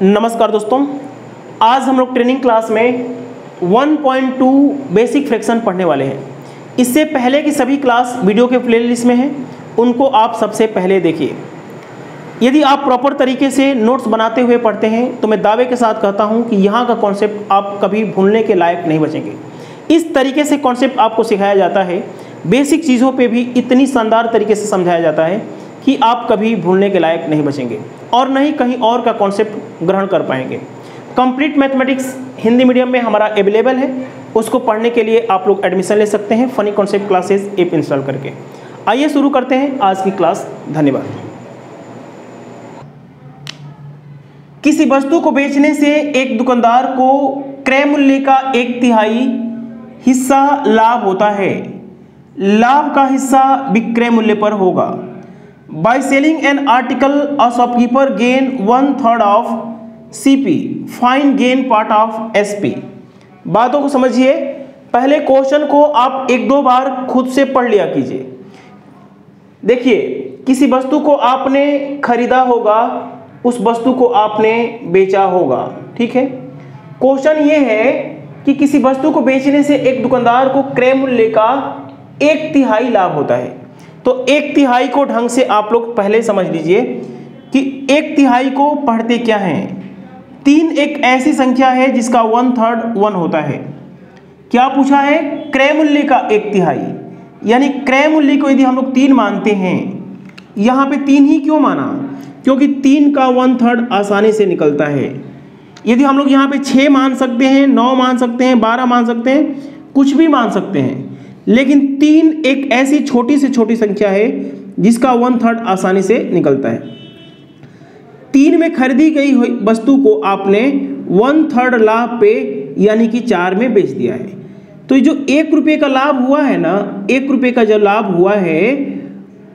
नमस्कार दोस्तों, आज हम लोग ट्रेनिंग क्लास में 1.2 बेसिक फ्रैक्शन पढ़ने वाले हैं। इससे पहले की सभी क्लास वीडियो के प्लेलिस्ट में हैं, उनको आप सबसे पहले देखिए। यदि आप प्रॉपर तरीके से नोट्स बनाते हुए पढ़ते हैं तो मैं दावे के साथ कहता हूं कि यहाँ का कॉन्सेप्ट आप कभी भूलने के लायक नहीं बचेंगे। इस तरीके से कॉन्सेप्ट आपको सिखाया जाता है, बेसिक चीज़ों पे भी इतनी शानदार तरीके से समझाया जाता है कि आप कभी भूलने के लायक नहीं बचेंगे और न ही कहीं और का कॉन्सेप्ट ग्रहण कर पाएंगे। कंप्लीट मैथमेटिक्स हिंदी मीडियम में हमारा अवेलेबल है, उसको पढ़ने के लिए आप लोग एडमिशन ले सकते हैं funny concept classes app install करके। आइए शुरू करते हैं आज की क्लास। धन्यवाद। किसी वस्तु को बेचने से एक दुकानदार को क्रय मूल्य का 1/3 हिस्सा लाभ होता है। लाभ का हिस्सा विक्रय मूल्य पर होगा। By selling an article, a shopkeeper gain 1/3 of CP. Find gain part of SP. बातों को समझिए। पहले क्वेश्चन को आप एक दो बार खुद से पढ़ लिया कीजिए। देखिए, किसी वस्तु को आपने खरीदा होगा, उस वस्तु को आपने बेचा होगा, ठीक है। क्वेश्चन ये है कि किसी वस्तु को बेचने से एक दुकानदार को क्रय मूल्य का 1/3 लाभ होता है। तो 1/3 को ढंग से आप लोग पहले समझ लीजिए कि 1/3 को पढ़ते क्या हैं। 3 एक ऐसी संख्या है जिसका 1/3 1 होता है। क्या पूछा है? क्रय मूल्य का 1/3, यानी क्रय मूल्य को यदि हम लोग 3 मानते हैं, यहाँ पे 3 ही क्यों माना? क्योंकि 3 का 1/3 आसानी से निकलता है। यदि हम लोग यहाँ पे 6 मान सकते हैं, 9 मान सकते हैं, 12 मान सकते हैं, कुछ भी मान सकते हैं, लेकिन 3 एक ऐसी छोटी से छोटी संख्या है जिसका 1/3 आसानी से निकलता है। 3 में खरीदी गई हुई वस्तु को आपने 1/3 लाभ पे यानी कि 4 में बेच दिया है। तो जो 1 रुपये का लाभ हुआ है ना, 1 रुपये का जो लाभ हुआ है,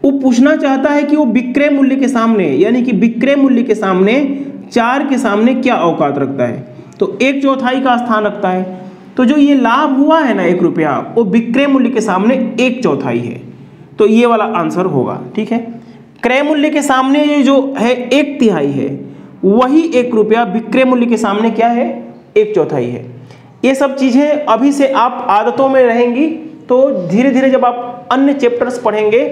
वो पूछना चाहता है कि वो विक्रय मूल्य के सामने, यानी कि विक्रय मूल्य के सामने 4 के सामने क्या औकात रखता है। तो 1/4 का स्थान रखता है। तो जो ये लाभ हुआ है ना 1 रुपया, वो विक्रय मूल्य के सामने 1/4 है। तो ये वाला आंसर होगा, ठीक है। क्रय मूल्य के सामने ये जो है 1/3 है, वही 1 रुपया विक्रय मूल्य के सामने क्या है? 1/4 है। ये सब चीज़ें अभी से आप आदतों में रहेंगी, तो धीरे धीरे जब आप अन्य चैप्टर्स पढ़ेंगे,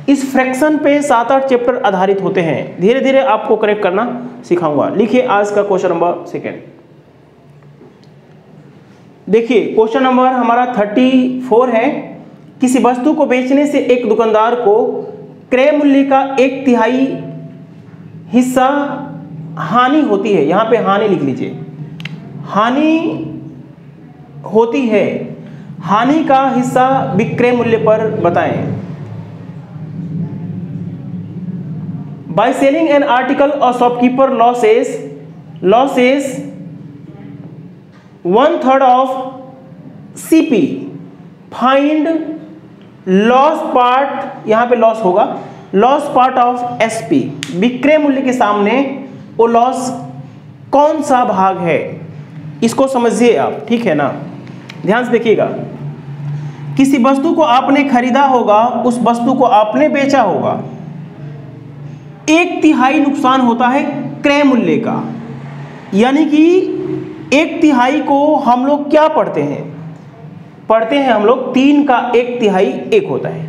इस फ्रैक्शन पे 7-8 चैप्टर आधारित होते हैं, धीरे धीरे आपको करेक्ट करना सिखाऊंगा। लिखिए आज का क्वेश्चन नंबर 2। देखिए, क्वेश्चन नंबर हमारा 34 है। किसी वस्तु को बेचने से एक दुकानदार को क्रय मूल्य का 1/3 हिस्सा हानि होती है। यहां पे हानि लिख लीजिए, हानि होती है। हानि का हिस्सा विक्रय मूल्य पर बताएं। बाय सेलिंग एन आर्टिकल और shopkeeper losses 1/3 of CP। Find loss part, यहां पे लॉस होगा, लॉस पार्ट ऑफ SP। विक्रय मूल्य के सामने वो लॉस कौन सा भाग है, इसको समझिए आप, ठीक है ना। ध्यान से देखिएगा। किसी वस्तु को आपने खरीदा होगा, उस वस्तु को आपने बेचा होगा, 1/3 नुकसान होता है क्रय मूल्य का। यानी कि 1/3 को हम लोग क्या पढ़ते हैं? पढ़ते हैं हम लोग 3 का 1/3 1 होता है।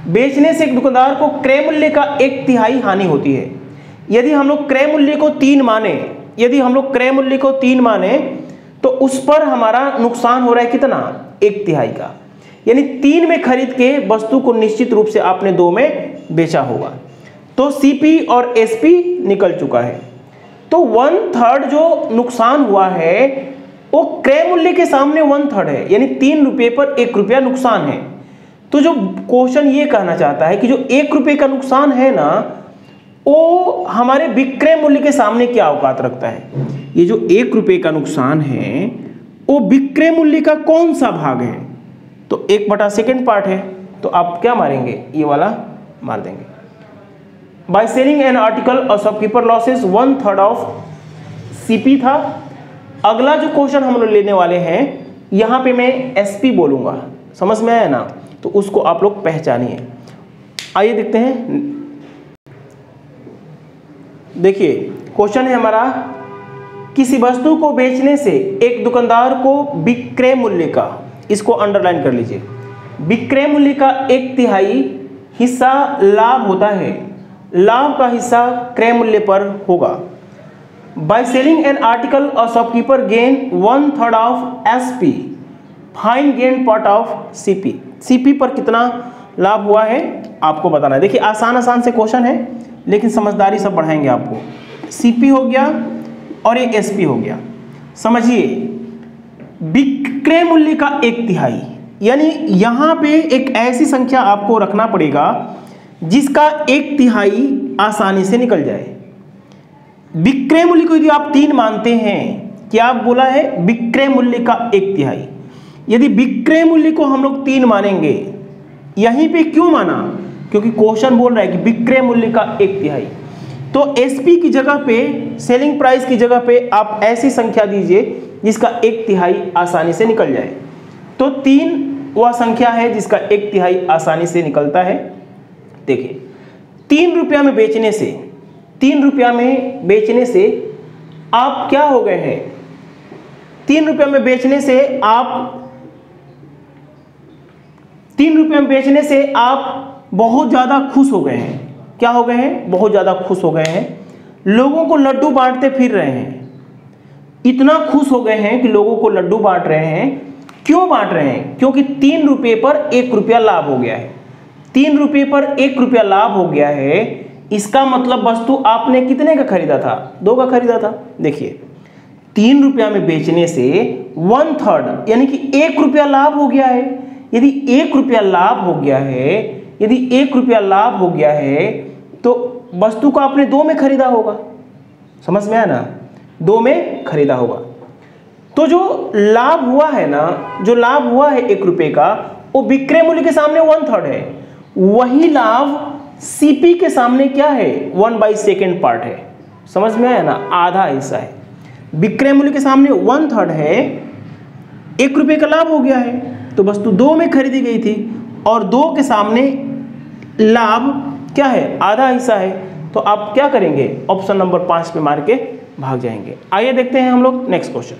बेचने से एक दुकानदार को क्रय मूल्य का 1/3 हानि होती है। यदि हम लोग क्रय मूल्य को 3 माने, यदि हम लोग क्रय मूल्य को 3 माने, तो उस पर हमारा नुकसान हो रहा है कितना? 1/3 का। यानी 3 में खरीद के वस्तु को निश्चित रूप से आपने 2 में बेचा होगा। तो CP और SP निकल चुका है। तो 1/3 जो नुकसान हुआ है वो क्रय मूल्य के सामने 1/3 है, यानी 3 रुपये पर 1 रुपया नुकसान है। तो जो क्वेश्चन ये कहना चाहता है कि जो 1 रुपये का नुकसान है ना, वो हमारे विक्रय मूल्य के सामने क्या औकात रखता है। ये जो 1 रुपये का नुकसान है वो विक्रय मूल्य का कौन सा भाग है? तो 1/2 पार्ट है। तो आप क्या मारेंगे? ये वाला मार देंगे। बाय सेलिंग एन आर्टिकल और शॉपकीपर लॉसेस 1/3 ऑफ CP था। अगला जो क्वेश्चन हम लोग लेने वाले हैं, यहाँ पे मैं SP बोलूँगा, समझ में आया ना? तो उसको आप लोग पहचानिए। आइए देखते हैं। देखिए क्वेश्चन है हमारा, किसी वस्तु को बेचने से एक दुकानदार को विक्रय मूल्य का, इसको अंडरलाइन कर लीजिए, विक्रय मूल्य का 1/3 हिस्सा लाभ होता है, लाभ का हिस्सा क्रय मूल्य पर होगा। By selling an article a shopkeeper gain 1/3 of SP, fine gain part of CP. CP पर कितना लाभ हुआ है आपको बताना है। देखिए आसान से क्वेश्चन है, लेकिन समझदारी सब बढ़ाएंगे आपको। सीपी हो गया और ये एसपी हो गया। समझिए, विक्रय मूल्य का 1/3, यानी यहां पे एक ऐसी संख्या आपको रखना पड़ेगा जिसका 1/3 आसानी से निकल जाए। विक्रय मूल्य को यदि आप 3 मानते हैं, क्या बोला है, विक्रय मूल्य का 1/3, यदि विक्रय मूल्य को हम लोग 3 मानेंगे, यहीं पे क्यों माना, क्योंकि क्वेश्चन बोल रहा है कि विक्रय मूल्य का 1/3, तो एसपी की जगह पे, सेलिंग प्राइस की जगह पे आप ऐसी संख्या दीजिए जिसका 1/3 आसानी से निकल जाए। तो 3 वह संख्या है जिसका 1/3 आसानी से निकलता है। देखिए 3 रुपया में बेचने से, 3 रुपया में बेचने से आप क्या हो गए हैं, 3 रुपया में बेचने से आप 3 रुपये में बेचने से आप बहुत ज़्यादा खुश हो गए हैं। क्या हो गए हैं, बहुत ज़्यादा खुश हो गए हैं। लोगों को लड्डू बांटते फिर रहे हैं, इतना खुश हो गए हैं कि लोगों को लड्डू बांट रहे हैं। क्यों बांट रहे हैं, क्योंकि 3 रुपये पर 1 रुपया लाभ हो गया है। 3 रुपये पर 1 रुपया लाभ हो गया है, इसका मतलब वस्तु आपने कितने का खरीदा था, 2 का खरीदा था। देखिए 3 रुपया में बेचने से 1/3 यानी कि 1 रुपया लाभ हो गया है। यदि 1 रुपया लाभ हो गया है, यदि 1 रुपया लाभ हो गया है, तो वस्तु को आपने 2 में खरीदा होगा। समझ में आया ना, 2 में खरीदा होगा। तो जो लाभ हुआ है ना, जो लाभ हुआ है 1 रुपये का, वो विक्रय मूल्य के सामने 1/3 है। वही लाभ सीपी के सामने क्या है, 1/2 पार्ट है। समझ में आया ना, आधा हिस्सा है। विक्रय मूल्य के सामने 1/3 है, 1 रुपये का लाभ हो गया है, तो वस्तु 2 में खरीदी गई थी, और 2 के सामने लाभ क्या है, आधा हिस्सा है। तो आप क्या करेंगे, ऑप्शन नंबर 5 पे मार के भाग जाएंगे। आइए देखते हैं हम लोग नेक्स्ट क्वेश्चन।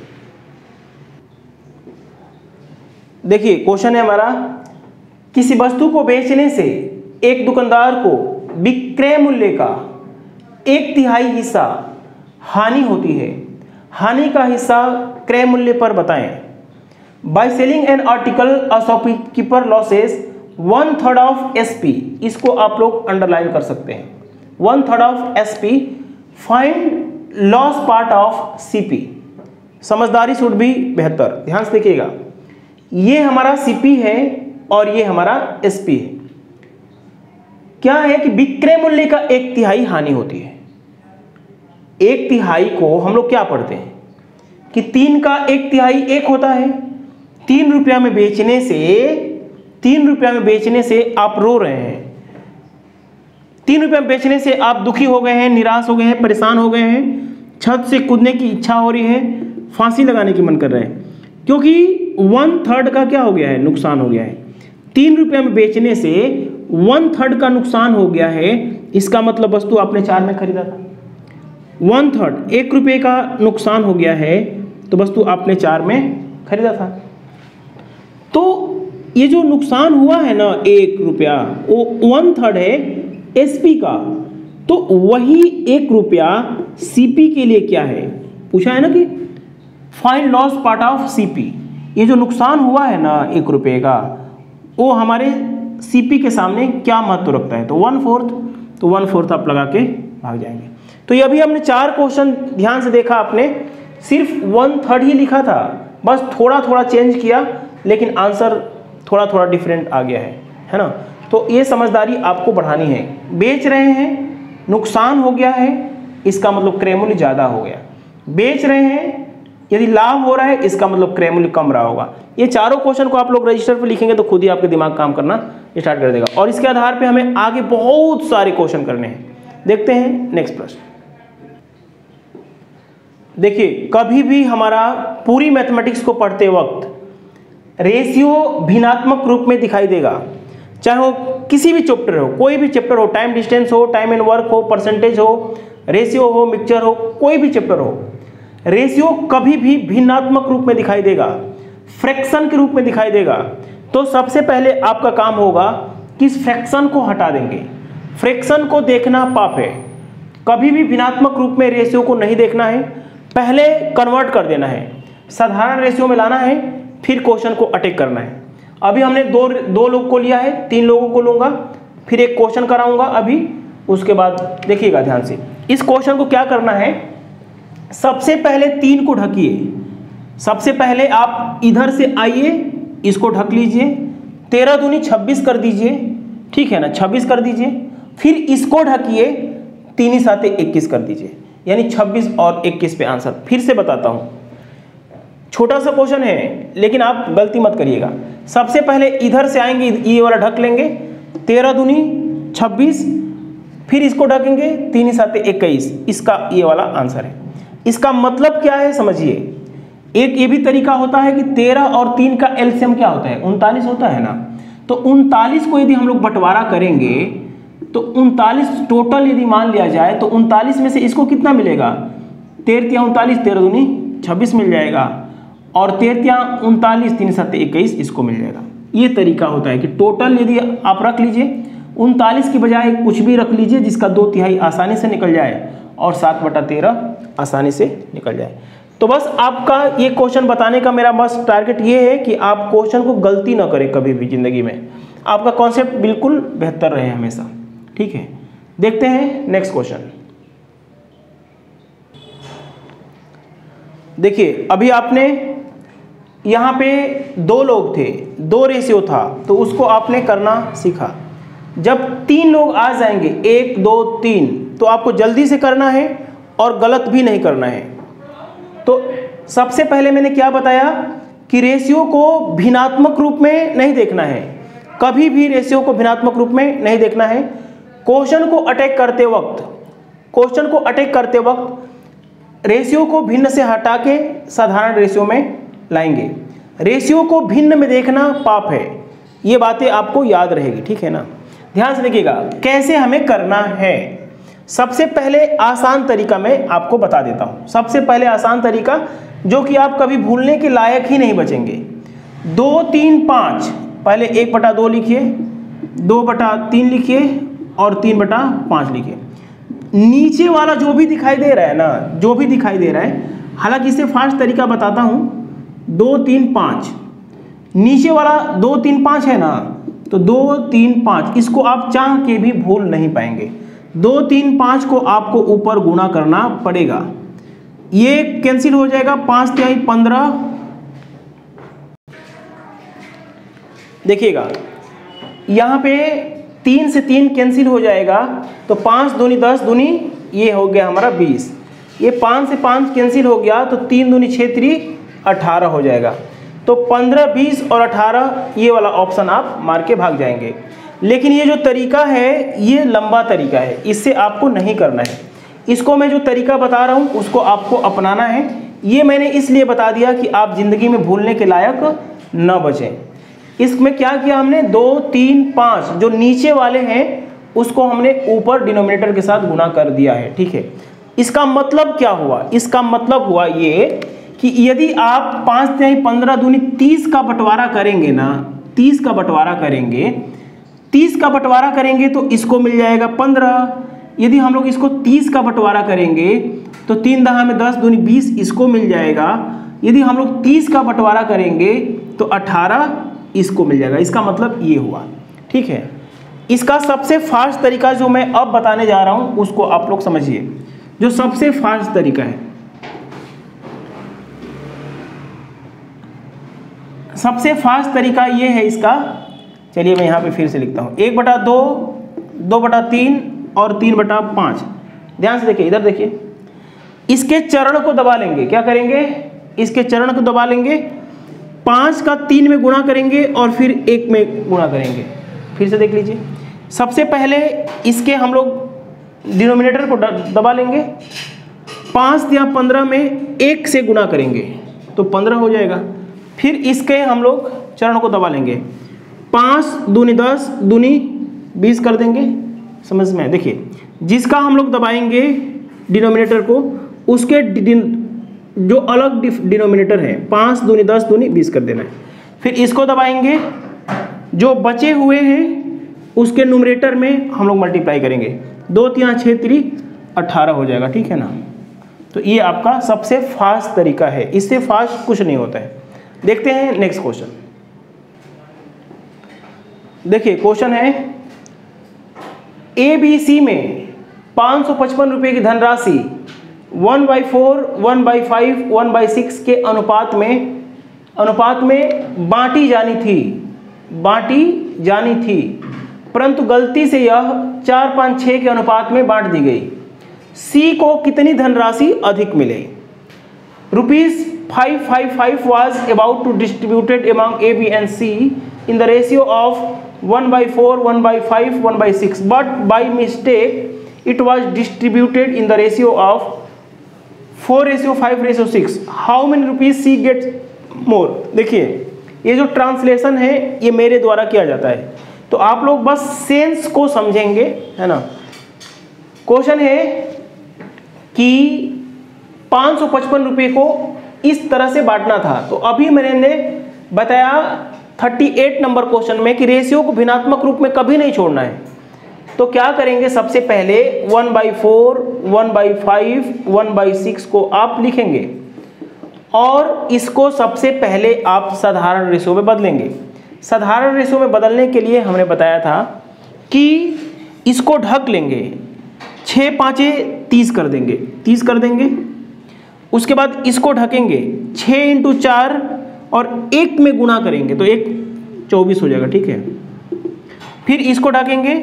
देखिए क्वेश्चन है हमारा, किसी वस्तु को बेचने से एक दुकानदार को विक्रय मूल्य का 1/3 हिस्सा हानि होती है, हानि का हिस्सा क्रय मूल्य पर बताएं। By selling an article a shopkeeper losses 1/3 of SP, इसको आप लोग अंडरलाइन कर सकते हैं। 1/3 of SP, find loss part of CP. समझदारी शुड भी बेहतर, ध्यान से देखिएगा। ये हमारा सीपी है और ये हमारा एसपी है। क्या है कि विक्रय मूल्य का 1/3 हानि होती है। 1/3 को हम लोग क्या पढ़ते हैं कि 3 का 1/3 1 होता है। 3 रुपया में बेचने से, 3 रुपया में बेचने से आप रो रहे हैं, 3 रुपया में बेचने से आप दुखी हो गए हैं, निराश हो गए हैं, परेशान हो गए हैं, छत से कूदने की इच्छा हो रही है, फांसी लगाने की मन कर रहा है, क्योंकि 1/3 का क्या हो गया है, नुकसान हो गया है। 3 रुपया में बेचने से 1/3 का नुकसान हो गया है, इसका मतलब वस्तु आपने 4 में खरीदा था। 1/3 1 रुपये का नुकसान हो गया है, तो वस्तु आपने 4 में खरीदा था। तो ये जो नुकसान हुआ है ना 1 रुपया, वो 1/3 है एसपी का, तो वही 1 रुपया सीपी के लिए क्या है, पूछा है ना कि find loss part of CP. ये जो नुकसान हुआ है ना 1 रुपये का, वो हमारे सीपी के सामने क्या महत्व रखता है, तो 1/4, तो 1/4 आप लगा के भाग जाएंगे। तो ये अभी हमने 4 क्वेश्चन ध्यान से देखा, आपने सिर्फ 1/3 ही लिखा था, बस थोड़ा थोड़ा चेंज किया, लेकिन आंसर थोड़ा थोड़ा डिफरेंट आ गया है ना। तो ये समझदारी आपको बढ़ानी है। बेच रहे हैं, नुकसान हो गया है, इसका मतलब क्रय मूल्य ज़्यादा हो गया। बेच रहे हैं, यदि लाभ हो रहा है, इसका मतलब क्रय मूल्य कम रहा होगा। ये चारों क्वेश्चन को आप लोग रजिस्टर पर लिखेंगे तो खुद ही आपके दिमाग काम करना स्टार्ट कर देगा, और इसके आधार पे हमें आगे बहुत सारे क्वेश्चन करने हैं। देखते हैं नेक्स्ट प्रश्न। देखिए कभी भी हमारा पूरी मैथमेटिक्स को पढ़ते वक्त रेशियो भिन्नात्मक रूप में दिखाई देगा, चाहे वो किसी भी चैप्टर हो, कोई भी चैप्टर हो, टाइम डिस्टेंस हो, टाइम एंड वर्क हो, परसेंटेज हो, रेशियो हो, मिक्सचर हो, कोई भी चैप्टर हो, रेशियो कभी भी भिन्नात्मक रूप में दिखाई देगा, फ्रैक्शन के रूप में दिखाई देगा। तो सबसे पहले आपका काम होगा कि इस फ्रैक्शन को हटा देंगे। फ्रैक्शन को देखना पाप है, कभी भी भिन्नात्मक रूप में रेशियो को नहीं देखना है, पहले कन्वर्ट कर देना है, साधारण रेशियो में लाना है, फिर क्वेश्चन को अटैक करना है। अभी हमने दो लोग को लिया है, 3 लोगों को लूँगा, फिर एक क्वेश्चन कराऊंगा अभी, उसके बाद देखिएगा ध्यान से। इस क्वेश्चन को क्या करना है, सबसे पहले 3 को ढकिए। सबसे पहले आप इधर से आइए, इसको ढक लीजिए, 13 दूनी 26 कर दीजिए, ठीक है ना, 26 कर दीजिए, फिर इसको ढकिए, 3 7 21 कर दीजिए, यानी 26 और 21 पे आंसर। फिर से बताता हूँ, छोटा सा क्वेश्चन है लेकिन आप गलती मत करिएगा। सबसे पहले इधर से आएंगे, ये वाला ढक लेंगे, 13 दूनी 26, फिर इसको ढकेंगे, 3 7 21, इसका ये वाला आंसर है। इसका मतलब क्या है समझिए। एक ये भी तरीका होता है कि 13 और 3 का एलसीएम क्या होता है, 39 होता है ना। तो 39 को यदि हम लोग बंटवारा करेंगे तो 39 टोटल यदि मान लिया जाए तो 39 में से इसको कितना मिलेगा, 13 या 39, 13 दूनी 26 मिल जाएगा, और 13 या 39, 3 7 21 इसको मिल जाएगा। ये तरीका होता है कि टोटल यदि आप रख लीजिए, 39 की बजाय कुछ भी रख लीजिए जिसका 2/3 आसानी से निकल जाए और 7/13 आसानी से निकल जाए। तो बस आपका ये क्वेश्चन बताने का मेरा बस टारगेट ये है कि आप क्वेश्चन को गलती ना करें कभी भी जिंदगी में, आपका कॉन्सेप्ट बिल्कुल बेहतर रहे हमेशा, ठीक है। देखते हैं नेक्स्ट क्वेश्चन। देखिए अभी आपने यहाँ पे 2 लोग थे, 2 रेशियो था, तो उसको आपने करना सीखा। जब 3 लोग आ जाएंगे, 1 2 3, तो आपको जल्दी से करना है और गलत भी नहीं करना है। तो सबसे पहले मैंने क्या बताया कि रेशियो को भिन्नात्मक रूप में नहीं देखना है, कभी भी रेशियो को भिन्नात्मक रूप में नहीं देखना है। क्वेश्चन को अटैक करते वक्त रेशियो को भिन्न से हटा के साधारण रेशियो में लाएंगे। रेशियो को भिन्न में देखना पाप है, ये बातें आपको याद रहेगी, ठीक है ना। ध्यान से देखिएगा कैसे हमें करना है। सबसे पहले आसान तरीका मैं आपको बता देता हूं। सबसे पहले आसान तरीका जो कि आप कभी भूलने के लायक ही नहीं बचेंगे। 2 3 5, पहले 1/2 लिखिए, 2/3 लिखिए और 3/5 लिखिए। नीचे वाला जो भी दिखाई दे रहा है ना, जो भी दिखाई दे रहा है, हालांकि इसे फास्ट तरीका बताता हूं। 2 3 5, नीचे वाला 2 3 5 है ना, तो 2 3 5 इसको आप चाह के भी भूल नहीं पाएंगे। 2 3 5 को आपको ऊपर गुणा करना पड़ेगा, ये कैंसिल हो जाएगा, 5 3 15। देखिएगा यहाँ पे 3 से 3 कैंसिल हो जाएगा, तो 5 दूनी 10 दूनी ये हो गया हमारा 20। ये 5 से 5 कैंसिल हो गया, तो 3 दूनी 6 3 18 हो जाएगा। तो 15 20 और 18 ये वाला ऑप्शन आप मार के भाग जाएंगे। लेकिन ये जो तरीका है ये लंबा तरीका है, इससे आपको नहीं करना है। इसको मैं जो तरीका बता रहा हूँ उसको आपको अपनाना है। ये मैंने इसलिए बता दिया कि आप जिंदगी में भूलने के लायक न बचें। इसमें क्या किया हमने, 2 3 5 जो नीचे वाले हैं उसको हमने ऊपर डिनोमिनेटर के साथ गुणा कर दिया है, ठीक है। इसका मतलब क्या हुआ, इसका मतलब हुआ ये कि यदि आप 5 3 15 दूनी 30 का बंटवारा करेंगे ना, 30 का बंटवारा करेंगे, 30 का बंटवारा करेंगे तो इसको मिल जाएगा 15। यदि हम लोग इसको 30 का बंटवारा करेंगे तो 3 10 में 10 दूनी 20 इसको मिल जाएगा। यदि हम लोग 30 का बंटवारा करेंगे तो 18 इसको मिल जाएगा। इसका मतलब ये हुआ, ठीक है। इसका सबसे फास्ट तरीका जो मैं अब बताने जा रहा हूं उसको आप लोग समझिए। जो सबसे फास्ट तरीका है, सबसे फास्ट तरीका ये है इसका, चलिए मैं यहाँ पे फिर से लिखता हूँ, 1/2, 2/3 और 3/5। ध्यान से देखिए, इधर देखिए, इसके चरण को दबा लेंगे। क्या करेंगे, इसके चरण को दबा लेंगे, 5 का 3 में गुणा करेंगे और फिर 1 में गुणा करेंगे। फिर से देख लीजिए, सबसे पहले इसके हम लोग डिनोमिनेटर को दबा लेंगे, 5 या 15 में 1 से गुणा करेंगे तो 15 हो जाएगा। फिर इसके हम लोग चरण को दबा लेंगे, 5 दूनी 10 दूनी 20 कर देंगे। समझ में, देखिए जिसका हम लोग दबाएंगे डिनोमिनेटर को, उसके जो अलग डिनोमिनेटर है 5 दूनी 10 दूनी 20 कर देना है। फिर इसको दबाएंगे, जो बचे हुए हैं उसके न्यूमरेटर में हम लोग मल्टीप्लाई करेंगे, 2 3 6 3 18 हो जाएगा, ठीक है ना। तो ये आपका सबसे फास्ट तरीका है, इससे फास्ट कुछ नहीं होता है। देखते हैं नेक्स्ट क्वेश्चन। देखिए क्वेश्चन है ABC में 555 रुपये की धनराशि 1/4, 1/5, 1/6 के अनुपात में बांटी जानी थी, परंतु गलती से यह 4, 5, 6 के अनुपात में बांट दी गई। C को कितनी धनराशि अधिक मिले? ₹555 was about to distributed among A, B and C in the ratio of 1/4, 1/5, 1/6, but by mistake it was distributed in the ratio of 4:5:6. How many rupees C gets more? देखिए ये जो ट्रांसलेशन है ये मेरे द्वारा किया जाता है, तो आप लोग बस सेंस को समझेंगे, है ना। क्वेश्चन है कि 555 रुपये को इस तरह से बांटना था, तो अभी मैंने बताया 38 नंबर क्वेश्चन में कि रेशियो को भिन्नात्मक रूप में कभी नहीं छोड़ना है। तो क्या करेंगे, सबसे पहले 1/4, 1/5, 1/6 को आप लिखेंगे और इसको सबसे पहले आप साधारण रेशियो में बदलेंगे। साधारण रेशियो में बदलने के लिए हमने बताया था कि इसको ढक लेंगे, 6 5 30 कर देंगे, 30 कर देंगे। उसके बाद इसको ढकेंगे 6 × 4 और 1 में गुणा करेंगे तो 1 24 हो जाएगा, ठीक है। फिर इसको ढकेंगे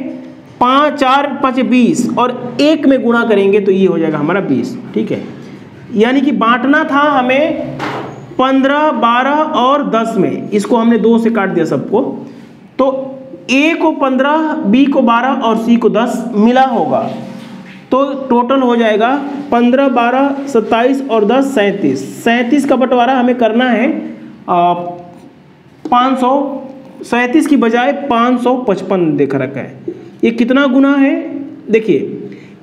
5 4 5 20 और 1 में गुणा करेंगे तो ये हो जाएगा हमारा 20, ठीक है। यानी कि बांटना था हमें 15, 12 और 10 में, इसको हमने 2 से काट दिया सबको, तो A को 15, B को 12 और C को 10 मिला होगा, तो टोटल हो जाएगा 15, 12, 27 और 10 37। 37 का बंटवारा हमें करना है 537 की बजाय 555 देखा रखा है। ये कितना गुना है, देखिए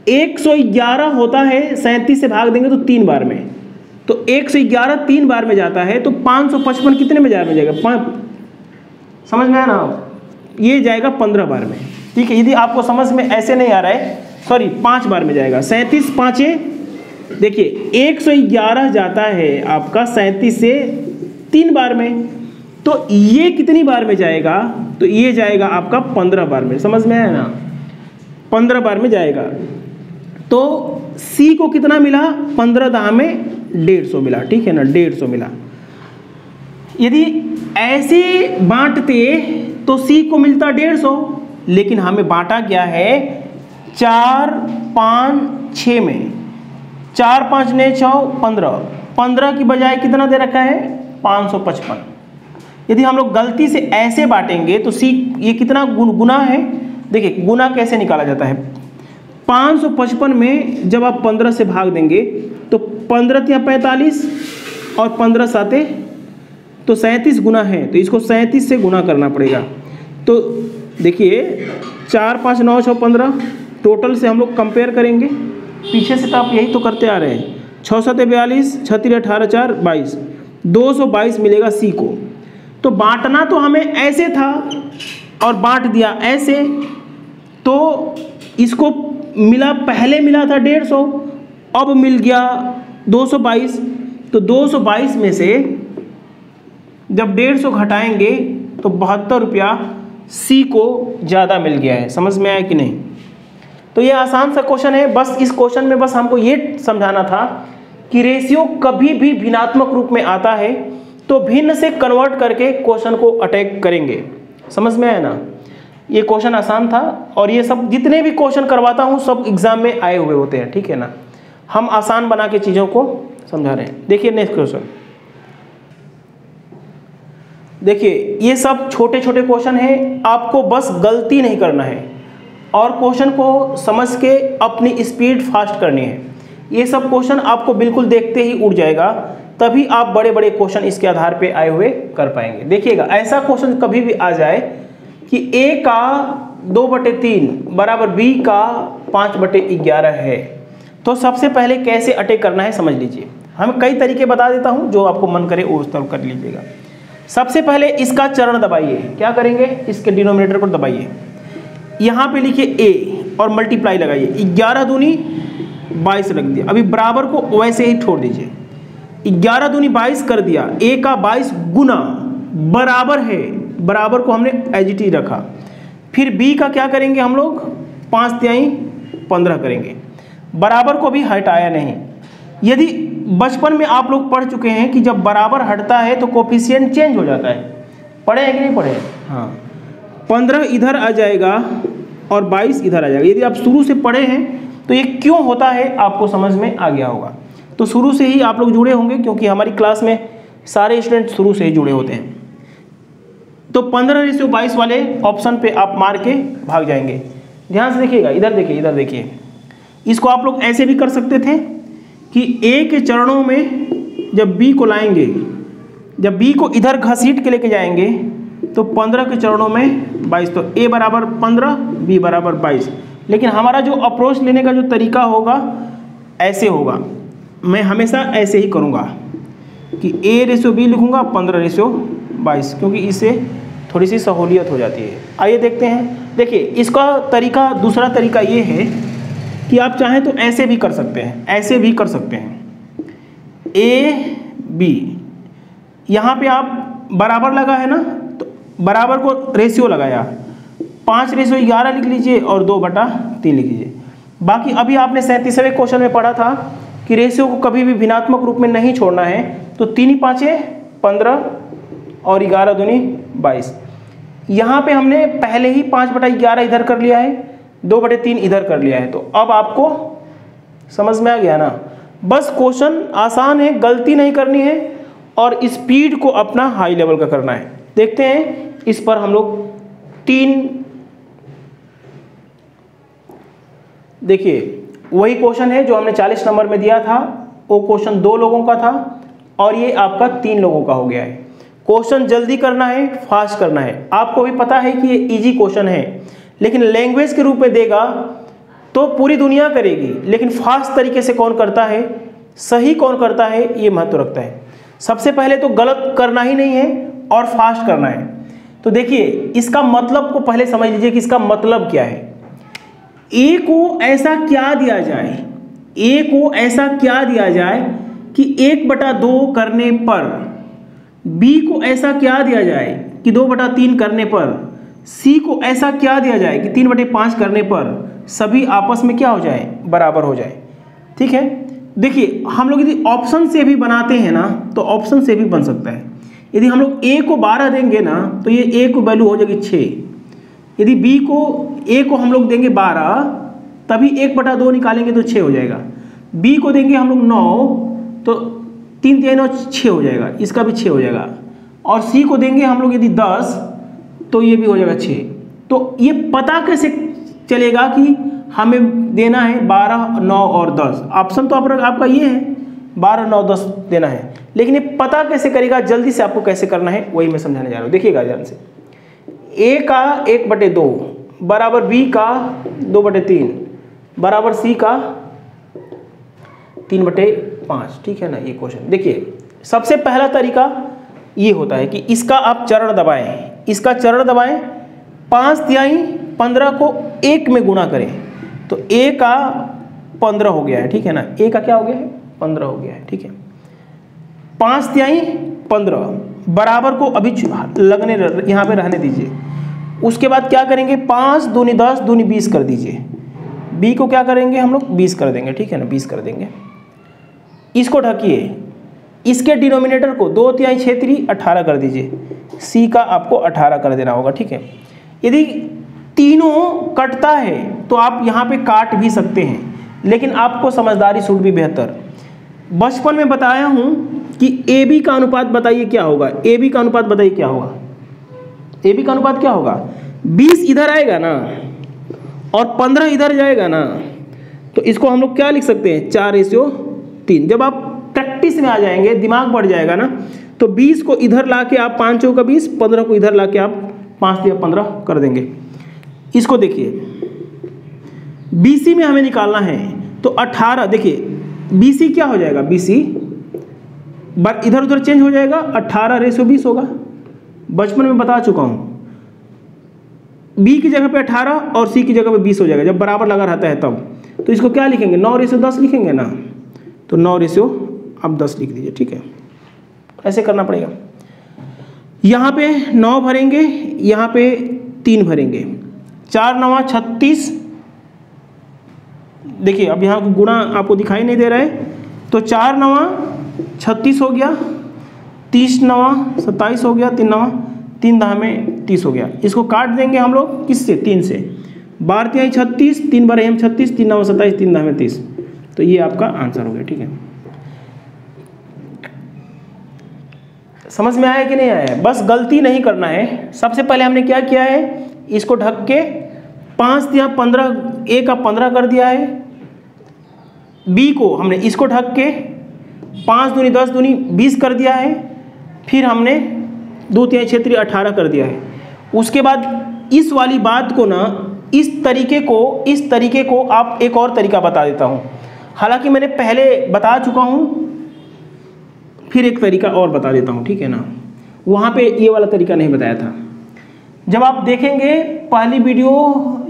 111 होता है, 37 से भाग देंगे तो 3 बार में, तो 111 3 बार में जाता है, तो 555 कितने में जाएगा, समझ में आया ना, ये जाएगा 15 बार में, ठीक है। यदि आपको समझ में ऐसे नहीं आ रहा है, सॉरी 5 बार में जाएगा, 37 5, देखिए 111 जाता है आपका 37 से 3 बार में, तो ये कितनी बार में जाएगा, तो ये जाएगा आपका 15 बार में, समझ में आया ना, 15 बार में जाएगा। तो C को कितना मिला, 15 दाह में 150 मिला, ठीक है ना, 150 मिला। यदि ऐसे बांटते तो C को मिलता 150, लेकिन हमें बांटा गया है 4 5 6 में, 4 5 ने 6 15, 15 की बजाय कितना दे रखा है 555। यदि हम लोग गलती से ऐसे बांटेंगे तो C ये कितना गुना है, देखिए गुना कैसे निकाला जाता है, 555 में जब आप 15 से भाग देंगे तो 15 × 45 और 15 7 तो 37 गुना है, तो इसको 37 से गुना करना पड़ेगा। तो देखिए 4 5 9 6 15, टोटल से हम लोग कंपेयर करेंगे, पीछे से तो आप यही तो करते आ रहे हैं, 6 7 42, 6 3 18 4 22, 222 मिलेगा C को। तो बांटना तो हमें ऐसे था और बांट दिया ऐसे, तो इसको मिला, पहले मिला था 150, अब मिल गया 222, तो 222 में से जब 150 घटाएंगे तो 72 रुपया C को ज़्यादा मिल गया है, समझ में आया कि नहीं। तो ये आसान सा क्वेश्चन है, बस इस क्वेश्चन में बस हमको ये समझाना था कि रेशियो कभी भी भिन्नात्मक रूप में आता है तो भिन्न से कन्वर्ट करके क्वेश्चन को अटैक करेंगे, समझ में आया ना। ये क्वेश्चन आसान था और ये सब जितने भी क्वेश्चन करवाता हूँ सब एग्जाम में आए हुए होते हैं, ठीक है ना। हम आसान बना के चीज़ों को समझा रहे हैं। देखिए नेक्स्ट क्वेश्चन, देखिए ये सब छोटे छोटे क्वेश्चन हैं, आपको बस गलती नहीं करना है और क्वेश्चन को समझ के अपनी स्पीड फास्ट करनी है। ये सब क्वेश्चन आपको बिल्कुल देखते ही उड़ जाएगा, तभी आप बड़े बड़े क्वेश्चन इसके आधार पे आए हुए कर पाएंगे। देखिएगा ऐसा क्वेश्चन कभी भी आ जाए कि A का 2/3 बराबर B का 5/11 है, तो सबसे पहले कैसे अटैक करना है समझ लीजिए। हम कई तरीके बता देता हूं, जो आपको मन करे वो उस तरह कर लीजिएगा। सबसे पहले इसका चरण दबाइए। क्या करेंगे, इसके डिनोमिनेटर को दबाइए, यहाँ पे लिखिए a और मल्टीप्लाई लगाइए। 11 दूनी 22 रख दिया, अभी बराबर को वैसे ही छोड़ दीजिए। 11 दूनी 22 कर दिया, a का 22 गुना बराबर है, बराबर को हमने एज इट इज रखा। फिर b का क्या करेंगे हम लोग, 5 तिहाई 15 करेंगे, बराबर को भी हटाया नहीं। यदि बचपन में आप लोग पढ़ चुके हैं कि जब बराबर हटता है तो कोफिशिएंट चेंज हो जाता है, पढ़े हैं कि नहीं पढ़े? हाँ, 15 इधर आ जाएगा और 22 इधर आ जाएगा। यदि आप शुरू से पढ़े हैं तो ये क्यों होता है आपको समझ में आ गया होगा। तो शुरू से ही आप लोग जुड़े होंगे, क्योंकि हमारी क्लास में सारे स्टूडेंट शुरू से ही जुड़े होते हैं। तो 15:22 वाले ऑप्शन पे आप मार के भाग जाएंगे। ध्यान से देखिएगा, इधर देखिए, इधर देखिए। इसको आप लोग ऐसे भी कर सकते थे कि a के चरणों में जब b को लाएंगे, जब b को इधर घसीट के लेके जाएंगे तो 15 के चरणों में 22, तो a बराबर 15, b बराबर 22। लेकिन हमारा जो अप्रोच लेने का जो तरीका होगा ऐसे होगा, मैं हमेशा ऐसे ही करूँगा कि a/b लिखूँगा 15/22, क्योंकि इससे थोड़ी सी सहूलियत हो जाती है। आइए देखते हैं। देखिए इसका तरीका, दूसरा तरीका ये है कि आप चाहें तो ऐसे भी कर सकते हैं, ऐसे भी कर सकते हैं। a b, यहाँ पे आप बराबर लगा है ना, तो बराबर को रेशियो लगाया, 5/11 लिख लीजिए और 2/3 लिख लीजिए। बाकी अभी आपने 37वें क्वेश्चन में पढ़ा था कि रेशियो को कभी भी भिन्नात्मक रूप में नहीं छोड़ना है। तो 3 × 5 = 15 और 11 दूनी 22। यहाँ पे हमने पहले ही 5/11 इधर कर लिया है, 2/3 इधर कर लिया है। तो अब आपको समझ में आ गया ना। बस क्वेश्चन आसान है, गलती नहीं करनी है और स्पीड को अपना हाई लेवल का करना है। देखते हैं इस पर हम लोग 3, देखिए वही क्वेश्चन है जो हमने 40 नंबर में दिया था। वो क्वेश्चन 2 लोगों का था और ये आपका 3 लोगों का हो गया है। क्वेश्चन जल्दी करना है, फास्ट करना है। आपको भी पता है कि ये इजी क्वेश्चन है, लेकिन लैंग्वेज के रूप में देगा तो पूरी दुनिया करेगी, लेकिन फास्ट तरीके से कौन करता है, सही कौन करता है, ये महत्व रखता है। सबसे पहले तो गलत करना ही नहीं है और फास्ट करना है। तो देखिए इसका मतलब को पहले समझ लीजिए कि इसका मतलब क्या है। ए को ऐसा क्या दिया जाए, ए को ऐसा क्या दिया जाए कि 1/2 करने पर, बी को ऐसा क्या दिया जाए कि 2/3 करने पर, सी को ऐसा क्या दिया जाए कि 3/5 करने पर सभी आपस में क्या हो जाए, बराबर हो जाए। ठीक है, देखिए हम लोग यदि ऑप्शन से भी बनाते हैं ना तो ऑप्शन से भी बन सकता है। यदि हम लोग ए को 12 देंगे ना तो ये ए को वैल्यू हो जाएगी 6। यदि बी को, ए को हम लोग देंगे 12, तभी 1/2 निकालेंगे तो 6 हो जाएगा। बी को देंगे हम लोग 9 तो 3 × 9 6 हो जाएगा, इसका भी 6 हो जाएगा। और सी को देंगे हम लोग यदि 10 तो ये भी हो जाएगा 6। तो ये पता कैसे चलेगा कि हमें देना है 12, 9 और 10। ऑप्शन तो आपका ये है 12, 9, 10 देना है, लेकिन ये पता कैसे करेगा, जल्दी से आपको कैसे करना है वही मैं समझाने जा रहा हूँ। देखिएगा ध्यान से। ए का 1/2 बराबर बी का 2/3 बराबर सी का 3/5। ठीक है ना ये क्वेश्चन। देखिए सबसे पहला तरीका ये होता है कि इसका आप चरण दबाएं, इसका चरण दबाएं, 5/15 को 1 में गुणा करें तो ए का 15 हो गया है। ठीक है ना, ए का क्या हो गया है, 15 हो गया है। ठीक है, 5/15 बराबर को अभी लगने यहाँ पे रहने दीजिए। उसके बाद क्या करेंगे, 5 दूनी 10 दूनी 20 कर दीजिए। बी को क्या करेंगे हम लोग, 20 कर देंगे। ठीक है ना, 20 कर देंगे। इसको ढकिए, इसके डिनोमिनेटर को 2 तिहाई 6 3 18 कर दीजिए। सी का आपको 18 कर देना होगा। ठीक है, यदि तीनों कटता है तो आप यहाँ पे काट भी सकते हैं, लेकिन आपको समझदारी सूट भी बेहतर। बचपन में बताया हूँ कि ए बी का अनुपात बताइए क्या होगा, ए बी का अनुपात बताइए क्या होगा, ए बी का अनुपात क्या होगा, 20 इधर आएगा ना और 15 इधर जाएगा ना, तो इसको हम लोग क्या लिख सकते हैं, 4:3। जब आप प्रैक्टिस में आ जाएंगे, दिमाग बढ़ जाएगा ना, तो 20 को इधर ला के आप 5 × 20, 15 को इधर ला के आप 5 × 15 कर देंगे। इसको देखिए, BC में हमें निकालना है तो 18 देखिए BC क्या हो जाएगा, BC इधर उधर चेंज हो जाएगा, 18:20 होगा। बचपन में बता चुका हूँ, B की जगह पे 18 और C की जगह पे 20 हो जाएगा जब बराबर लगा रहता है तब। तो इसको क्या लिखेंगे, 9:10 लिखेंगे ना, तो 9:10 लिख दीजिए, ठीक है। ऐसे करना पड़ेगा। यहाँ पे 9 भरेंगे, यहाँ पे 3 भरेंगे, 4 9 36। देखिए अब यहाँ गुणा आपको दिखाई नहीं दे रहा है, तो 4 9 36 हो गया, 30 9 27 हो गया, 3 9 3 10 में 30 हो गया। इसको काट देंगे हम लोग किससे, 3 से। 12 3 36, 3 12 36, 3 9 27, 3 10 में 30। तो ये आपका आंसर हो गया, ठीक है। समझ में आया कि नहीं आया? बस गलती नहीं करना है। सबसे पहले हमने क्या किया है, इसको ढक के 5 दिया 15, A का 15 कर दिया है। B को हमने इसको ढक के 5 दूनी 10 दूनी 20 कर दिया है। फिर हमने 2 3 6 3 18 कर दिया है। उसके बाद इस वाली बात को ना, इस तरीके को आप एक और तरीका बता देता हूँ। हालांकि मैंने पहले बता चुका हूँ, फिर एक तरीका और बता देता हूँ, ठीक है ना। वहाँ पे ये वाला तरीका नहीं बताया था। जब आप देखेंगे पहली वीडियो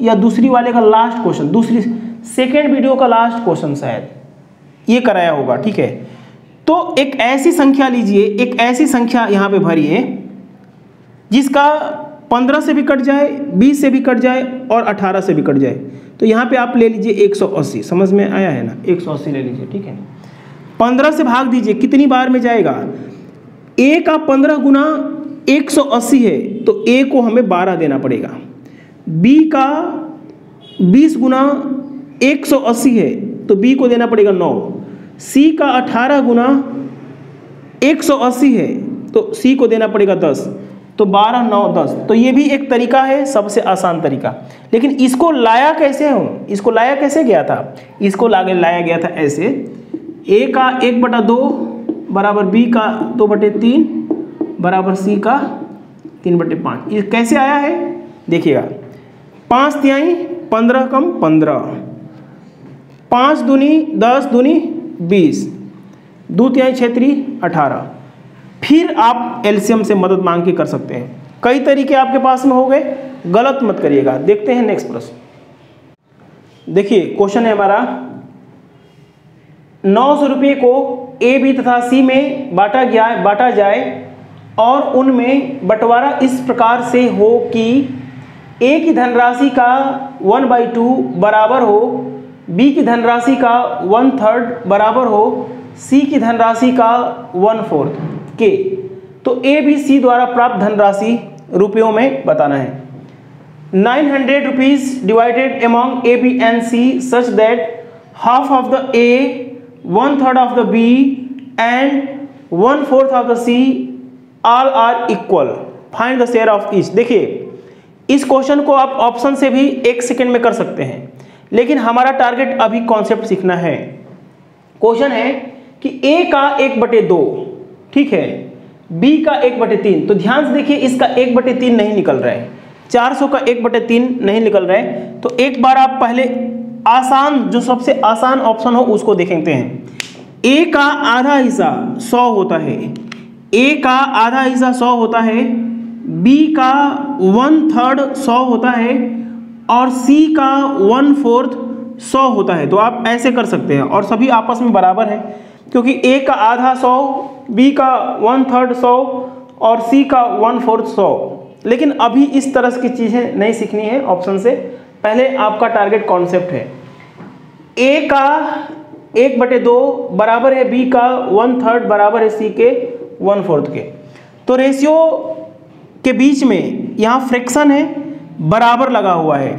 या दूसरी वाले का लास्ट क्वेश्चन, सेकेंड वीडियो का लास्ट क्वेश्चन शायद ये कराया होगा, ठीक है। तो एक ऐसी संख्या लीजिए, एक ऐसी संख्या यहाँ पे भरिए जिसका 15 से भी कट जाए, 20 से भी कट जाए और 18 से भी कट जाए। तो यहाँ पे आप ले लीजिए 180, समझ में आया है ना, 180 ले लीजिए, ठीक है। 15 से भाग दीजिए, कितनी बार में जाएगा, A का 15 गुना 180 है, तो A को हमें 12 देना पड़ेगा। B का 20 गुना 180 है, तो B को देना पड़ेगा 9। C का 18 गुना 180 है, तो C को देना पड़ेगा 10। तो 12 9 10। तो ये भी एक तरीका है, सबसे आसान तरीका। लेकिन इसको लाया कैसे हूँ, इसको लाया कैसे गया था, इसको लाया गया था ऐसे, A का 1/2 बराबर B का 2/3 बराबर C का 3/5। ये कैसे आया है देखिएगा, 5 तिहाई 15 कम 15, 5 दूनी 10 दूनी 20, 2 तिहाई 6 3 18। फिर आप एलसीएम से मदद मांग के कर सकते हैं। कई तरीके आपके पास में हो गए, गलत मत करिएगा। देखते हैं नेक्स्ट प्रश्न। देखिए क्वेश्चन है हमारा, 900 रुपये को A B तथा C में बांटा जाए और उनमें बंटवारा इस प्रकार से हो कि A की धनराशि का 1/2 बराबर हो, B की धनराशि का 1/3 बराबर हो, C की धनराशि का 1/4 के। तो A B C द्वारा प्राप्त धनराशि रुपयों में बताना है। 900 rupees divided among A B and C such that half of the A, 1/3 of the B and 1/4 of the C all are equal. Find the share of each. देखिए इस question को आप ऑप्शन से भी 1 सेकेंड में कर सकते हैं, लेकिन हमारा टारगेट अभी कॉन्सेप्ट सीखना है। क्वेश्चन है कि A का 1/2, ठीक है, B का 1/3। तो ध्यान से देखिए, इसका 1/3 नहीं निकल रहा है, 400 का 1/3 नहीं निकल रहा है। तो एक बार आप पहले आसान, जो सबसे आसान ऑप्शन हो उसको देखेंगे हैं। A का आधा हिस्सा 100 होता है, A का आधा हिस्सा 100 होता है, B का 1/3 100 होता है और C का 1/4 100 होता है। तो आप ऐसे कर सकते हैं और सभी आपस में बराबर है, क्योंकि A का आधा 100, B का 1/3 100 और C का 1/4 100। लेकिन अभी इस तरह की चीज़ें नहीं सीखनी है ऑप्शन से, पहले आपका टारगेट कॉन्सेप्ट है। A का 1/2 बराबर है B का 1/3 बराबर है C के 1/4 के। तो रेशियो के बीच में यहाँ फ्रैक्शन है, बराबर लगा हुआ है।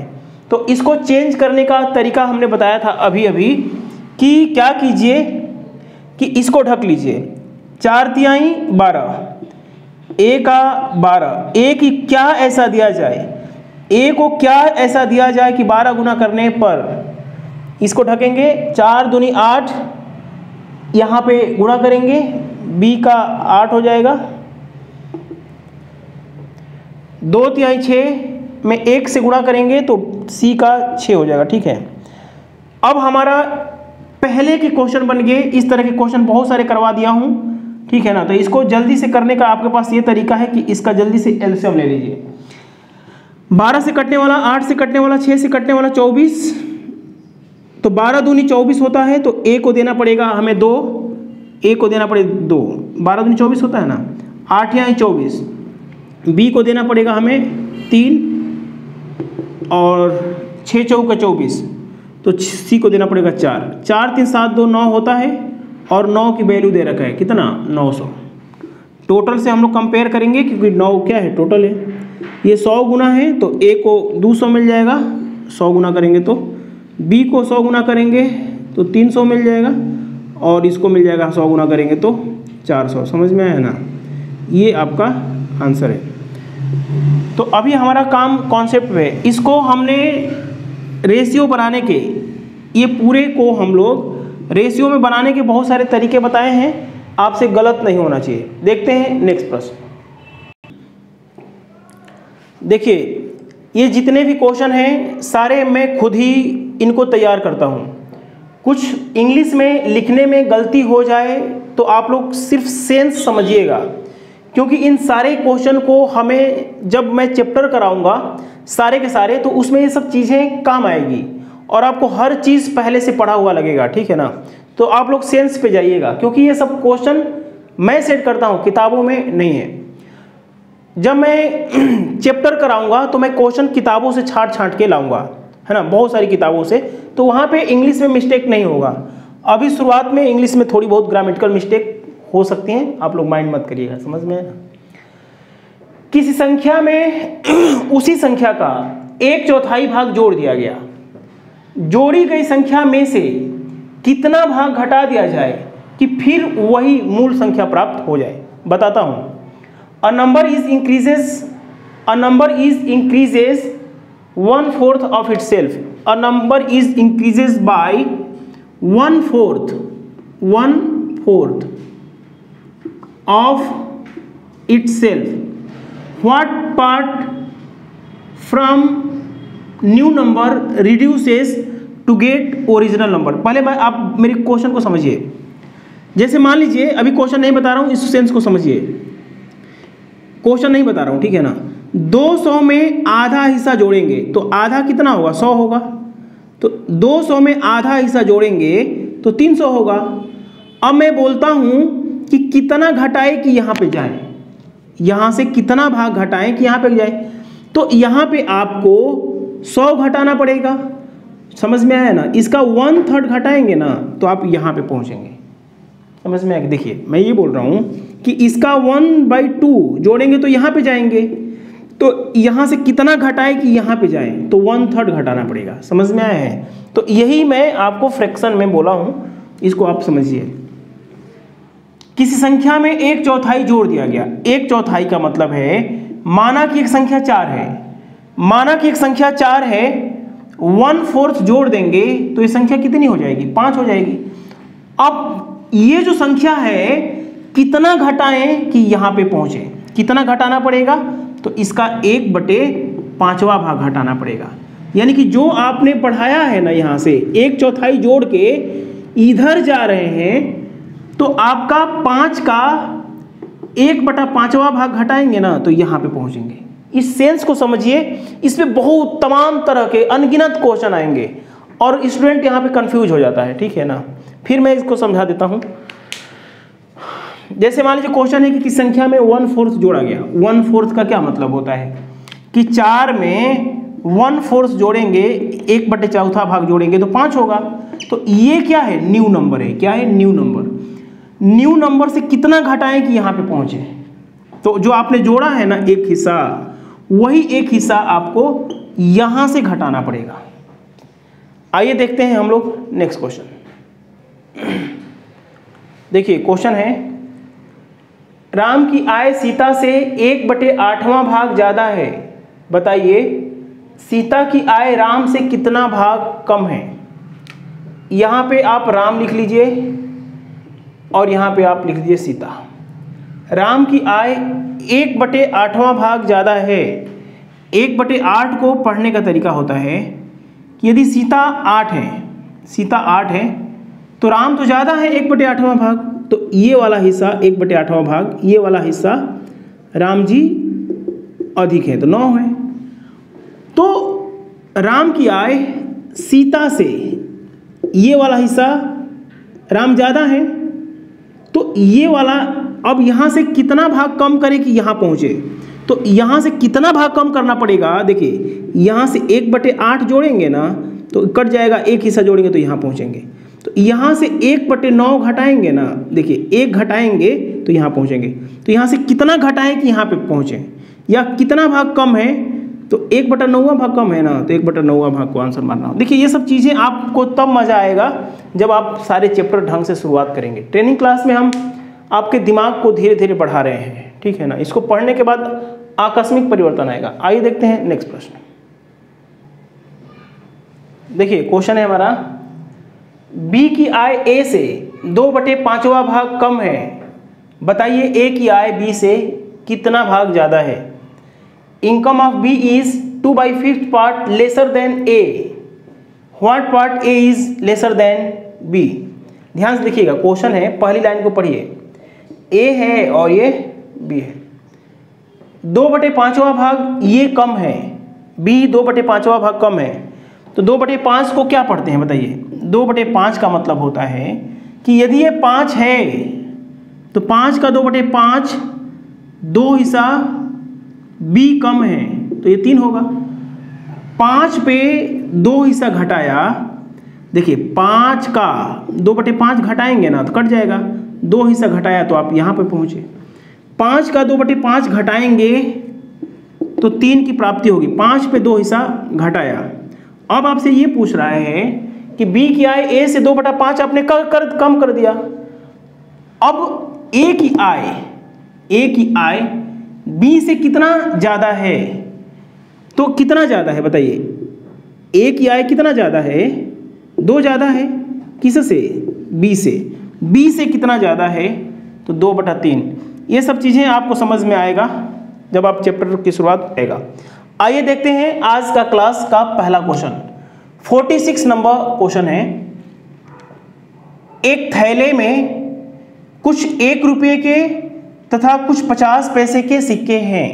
तो इसको चेंज करने का तरीका हमने बताया था अभी कि क्या कीजिए कि इसको ढक लीजिए, 4 तिहाई 12, A का 12, A की क्या ऐसा दिया जाए, A को क्या ऐसा दिया जाए कि 12 गुना करने पर इसको ढकेंगे, 4 दूनी 8, यहाँ पे गुणा करेंगे, B का 8 हो जाएगा, 2 तिहाई 6 में 1 से गुणा करेंगे तो C का 6 हो जाएगा, ठीक है। अब हमारा पहले के क्वेश्चन बन गए, इस तरह के क्वेश्चन बहुत सारे करवा दिया हूँ, ठीक है ना। तो इसको जल्दी से करने का आपके पास ये तरीका है कि इसका जल्दी से एलसीएम ले लीजिए। 12 से कटने वाला, 8 से कटने वाला, 6 से कटने वाला 24, तो 12 दूनी 24 होता है, तो ए को देना पड़ेगा हमें 2, ए को देना पड़ेगा 2, 12 दूनी 24 होता है ना, 8 यहाँ 24, बी को देना पड़ेगा हमें 3 और 6 चौका 24, तो सी को देना पड़ेगा 4, 4 3 7 2 9 होता है, और 9 की वैल्यू दे रखा है कितना 900। टोटल से हम लोग कंपेयर करेंगे क्योंकि 9 क्या है टोटल है, ये 100 गुना है तो ए को 200 मिल जाएगा, 100 गुना करेंगे तो बी को 100 गुना करेंगे तो 300 मिल जाएगा, और इसको मिल जाएगा 100 गुना करेंगे तो 400। समझ में आया ना, ये आपका आंसर है। तो अभी हमारा काम कॉन्सेप्ट है, इसको हमने रेशियो बनाने के, ये पूरे को हम लोग रेशियो में बनाने के बहुत सारे तरीके बताए हैं, आपसे गलत नहीं होना चाहिए। देखते हैं नेक्स्ट प्रश्न। देखिए ये जितने भी क्वेश्चन हैं सारे मैं खुद ही इनको तैयार करता हूँ। कुछ इंग्लिश में लिखने में गलती हो जाए तो आप लोग सिर्फ सेंस समझिएगा, क्योंकि इन सारे क्वेश्चन को हमें जब मैं चैप्टर कराऊंगा सारे के सारे, तो उसमें ये सब चीज़ें काम आएगी और आपको हर चीज़ पहले से पढ़ा हुआ लगेगा, ठीक है ना। तो आप लोग सेंस पे जाइएगा, क्योंकि ये सब क्वेश्चन मैं सेट करता हूँ, किताबों में नहीं है। जब मैं चैप्टर कराऊंगा तो मैं क्वेश्चन किताबों से छांट के लाऊंगा, है ना, बहुत सारी किताबों से, तो वहाँ पे इंग्लिश में मिस्टेक नहीं होगा। अभी शुरुआत में इंग्लिश में थोड़ी बहुत ग्रामेटिकल मिस्टेक हो सकती हैं, आप लोग माइंड मत करिएगा, समझ में। किसी संख्या में उसी संख्या का 1/4 भाग जोड़ दिया गया, जोड़ी गई संख्या में से कितना भाग घटा दिया जाए कि फिर वही मूल संख्या प्राप्त हो जाए। बताता हूं। A number is increases 1/4 of itself. A number is increases by 1/4 of itself. What part from new number reduces to get original number? पहले आप मेरे क्वेश्चन को समझिए। जैसे मान लीजिए, अभी क्वेश्चन नहीं बता रहा हूँ, इस सेंस को समझिए, क्वेश्चन नहीं बता रहा हूँ, ठीक है ना। 200 में आधा हिस्सा जोड़ेंगे तो आधा कितना होगा, 100 होगा। तो 200 में आधा हिस्सा जोड़ेंगे तो 300 होगा। अब मैं बोलता हूँ कि कितना घटाए कि यहाँ पे जाए, यहाँ से कितना भाग घटाएं कि यहाँ पे जाए। तो यहाँ पे आपको 100 घटाना पड़ेगा, समझ में आया ना। इसका 1/3 घटाएंगे ना तो आप यहाँ पे पहुँचेंगे, समझ में आएगा। देखिए मैं ये बोल रहा हूँ कि इसका 1/2 जोड़ेंगे तो यहाँ पे जाएंगे, तो यहाँ से कितना घटाए कि यहाँ पे जाए, तो 1/3 घटाना पड़ेगा, समझ में आया है। तो यही मैं आपको फ्रैक्शन में बोला हूँ, इसको आप समझिए। किसी संख्या में 1/4 जोड़ दिया गया। 1/4 का मतलब है, माना कि एक संख्या 4 है, माना कि एक संख्या 4 है, 1/4 जोड़ देंगे तो ये संख्या कितनी हो जाएगी, 5 हो जाएगी। अब ये जो संख्या है कितना घटाएं कि यहाँ पे पहुंचे, कितना घटाना पड़ेगा, तो इसका 1/5 भाग घटाना पड़ेगा। यानी कि जो आपने पढ़ाया है ना, यहाँ से 1/4 जोड़ के इधर जा रहे हैं, तो आपका 5 का 1/5 भाग घटाएंगे ना तो यहाँ पे पहुंचेंगे। इस सेंस को समझिए, इसमें बहुत तमाम तरह के अनगिनत क्वेश्चन आएंगे और स्टूडेंट यहाँ पे कंफ्यूज हो जाता है, ठीक है ना। फिर मैं इसको समझा देता हूँ। जैसे मान लीजिए क्वेश्चन है कि किस संख्या में 1/4 जोड़ा गया। 1/4 का क्या मतलब होता है कि 4 में 1/4 जोड़ेंगे, 1/4 भाग जोड़ेंगे तो 5 होगा। तो ये क्या है, न्यू नंबर है। क्या है, न्यू नंबर। न्यू नंबर से कितना घटाएं कि यहाँ पे पहुंचे, तो जो आपने जोड़ा है ना एक हिस्सा, वही एक हिस्सा आपको यहां से घटाना पड़ेगा। आइए देखते हैं हम लोग नेक्स्ट क्वेश्चन। देखिए क्वेश्चन है, राम की आय सीता से 1/8वां भाग ज्यादा है, बताइए सीता की आय राम से कितना भाग कम है। यहां पे आप राम लिख लीजिए और यहां पे आप लिख दीजिए सीता। राम की आय 1/8वां भाग ज्यादा है। 1/8 को पढ़ने का तरीका होता है कि यदि सीता 8 है, सीता 8 है तो राम तो ज़्यादा है 1/8वां भाग, तो ये वाला हिस्सा 1/8वां भाग, ये वाला हिस्सा राम जी अधिक है, तो 9 है। तो राम की आय सीता से, ये वाला हिस्सा राम ज़्यादा है, तो ये वाला अब यहाँ से कितना भाग कम करे कि यहाँ पहुँचे, तो यहाँ से कितना भाग कम करना पड़ेगा। देखिए यहाँ से 1/8 जोड़ेंगे ना तो कट जाएगा, एक हिस्सा जोड़ेंगे तो यहाँ पहुँचेंगे। तो यहाँ से 1/9 घटाएंगे ना, देखिए 1 घटाएंगे तो यहाँ पहुँचेंगे। तो यहाँ से कितना घटाएं कि यहाँ पे पहुँचें, या कितना भाग कम है, तो 1/9 भाग कम है ना, तो 1/9 भाग को आंसर मारना हो। देखिए ये सब चीज़ें आपको तब मज़ा आएगा जब आप सारे चैप्टर ढंग से शुरुआत करेंगे। ट्रेनिंग क्लास में हम आपके दिमाग को धीरे धीरे बढ़ा रहे हैं, ठीक है ना। इसको पढ़ने के बाद आकस्मिक परिवर्तन आएगा। आइए देखते हैं नेक्स्ट प्रश्न। देखिए क्वेश्चन है हमारा, बी की आय ए से 2/5वां भाग कम है, बताइए ए की आय बी से कितना भाग ज़्यादा है। Income of B is 2/5 part lesser than A, what part A is lesser than B. ध्यान से देखिएगा, क्वेश्चन है, पहली लाइन को पढ़िए। ए है और ये बी है, 2/5वां भाग ये कम है, बी 2/5वां भाग कम है, तो 2/5 को क्या पढ़ते हैं बताइए। 2/5 का मतलब होता है कि यदि ये 5 है तो 5 का 2/5 2 हिस्सा बी कम है तो ये 3 होगा। 5 पे 2 हिस्सा घटाया, देखिए 5 का 2/5 घटाएंगे ना तो कट जाएगा, 2 हिस्सा घटाया तो आप यहाँ पे पहुँचे। 5 का 2/5 घटाएंगे तो 3 की प्राप्ति होगी, 5 पे 2 हिस्सा घटाया। अब आपसे ये पूछ रहा है कि बी की आय ए से 2/5 आपने कम कर दिया। अब ए की आय बी से कितना ज़्यादा है, तो कितना ज़्यादा है बताइए। ए की आय कितना ज़्यादा है, 2 ज़्यादा है, किससे, बी से। बी से कितना ज़्यादा है, तो 2/3। ये सब चीज़ें आपको समझ में आएगा जब आप चैप्टर की शुरुआत आएगा। आइए देखते हैं आज का क्लास का पहला क्वेश्चन। 46 नंबर क्वेश्चन है। एक थैले में कुछ 1 रुपये के तथा कुछ 50 पैसे के सिक्के हैं,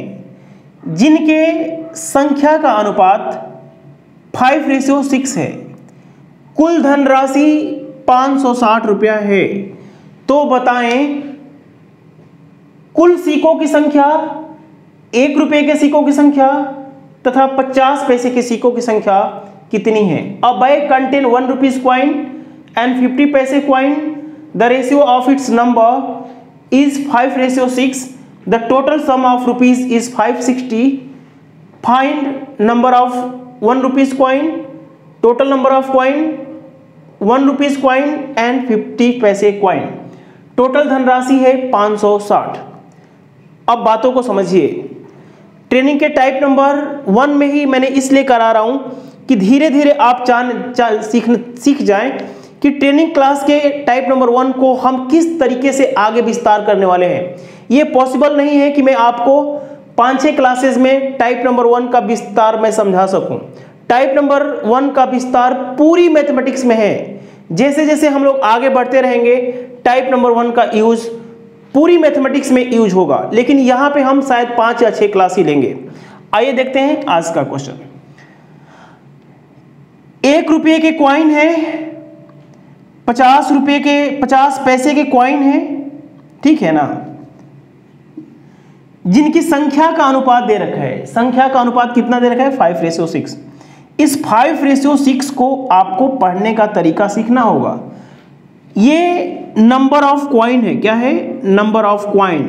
जिनके संख्या का अनुपात 5:6 है। कुल धनराशि 560 रुपया है, तो बताएं कुल सिक्कों की संख्या, 1 रुपये के सिक्कों की संख्या तथा 50 पैसे के सिक्कों की संख्या कितनी है। अ bag contain 1 rupees coin and 50 पैसे coin, the ratio of its number is 5:6, the total sum of rupees is 560, find number of 1 rupees coin, total number of coin, 1 rupees coin and 50 पैसे कॉइन। टोटल धनराशि है 560। अब बातों को समझिए। Training के type number 1 में ही मैंने इसलिए करा रहा हूं कि धीरे धीरे आप सीख जाएं कि ट्रेनिंग क्लास के टाइप नंबर 1 को हम किस तरीके से आगे विस्तार करने वाले हैं। ये पॉसिबल नहीं है कि मैं आपको 5-6 क्लासेस में टाइप नंबर 1 का विस्तार मैं समझा सकूं। टाइप नंबर 1 का विस्तार पूरी मैथमेटिक्स में है। जैसे जैसे हम लोग आगे बढ़ते रहेंगे टाइप नंबर 1 का यूज पूरी मैथमेटिक्स में यूज होगा, लेकिन यहां पे हम शायद 5 या 6 क्लास ही लेंगे। आइए देखते हैं आज का क्वेश्चन। 1 रुपये के कॉइन है, 50 पैसे के कॉइन है, ठीक है ना, जिनकी संख्या का अनुपात दे रखा है। संख्या का अनुपात कितना दे रखा है, 5:6। इस 5:6 को आपको पढ़ने का तरीका सीखना होगा। ये नंबर ऑफ कॉइन है, क्या है, नंबर ऑफ कॉइन,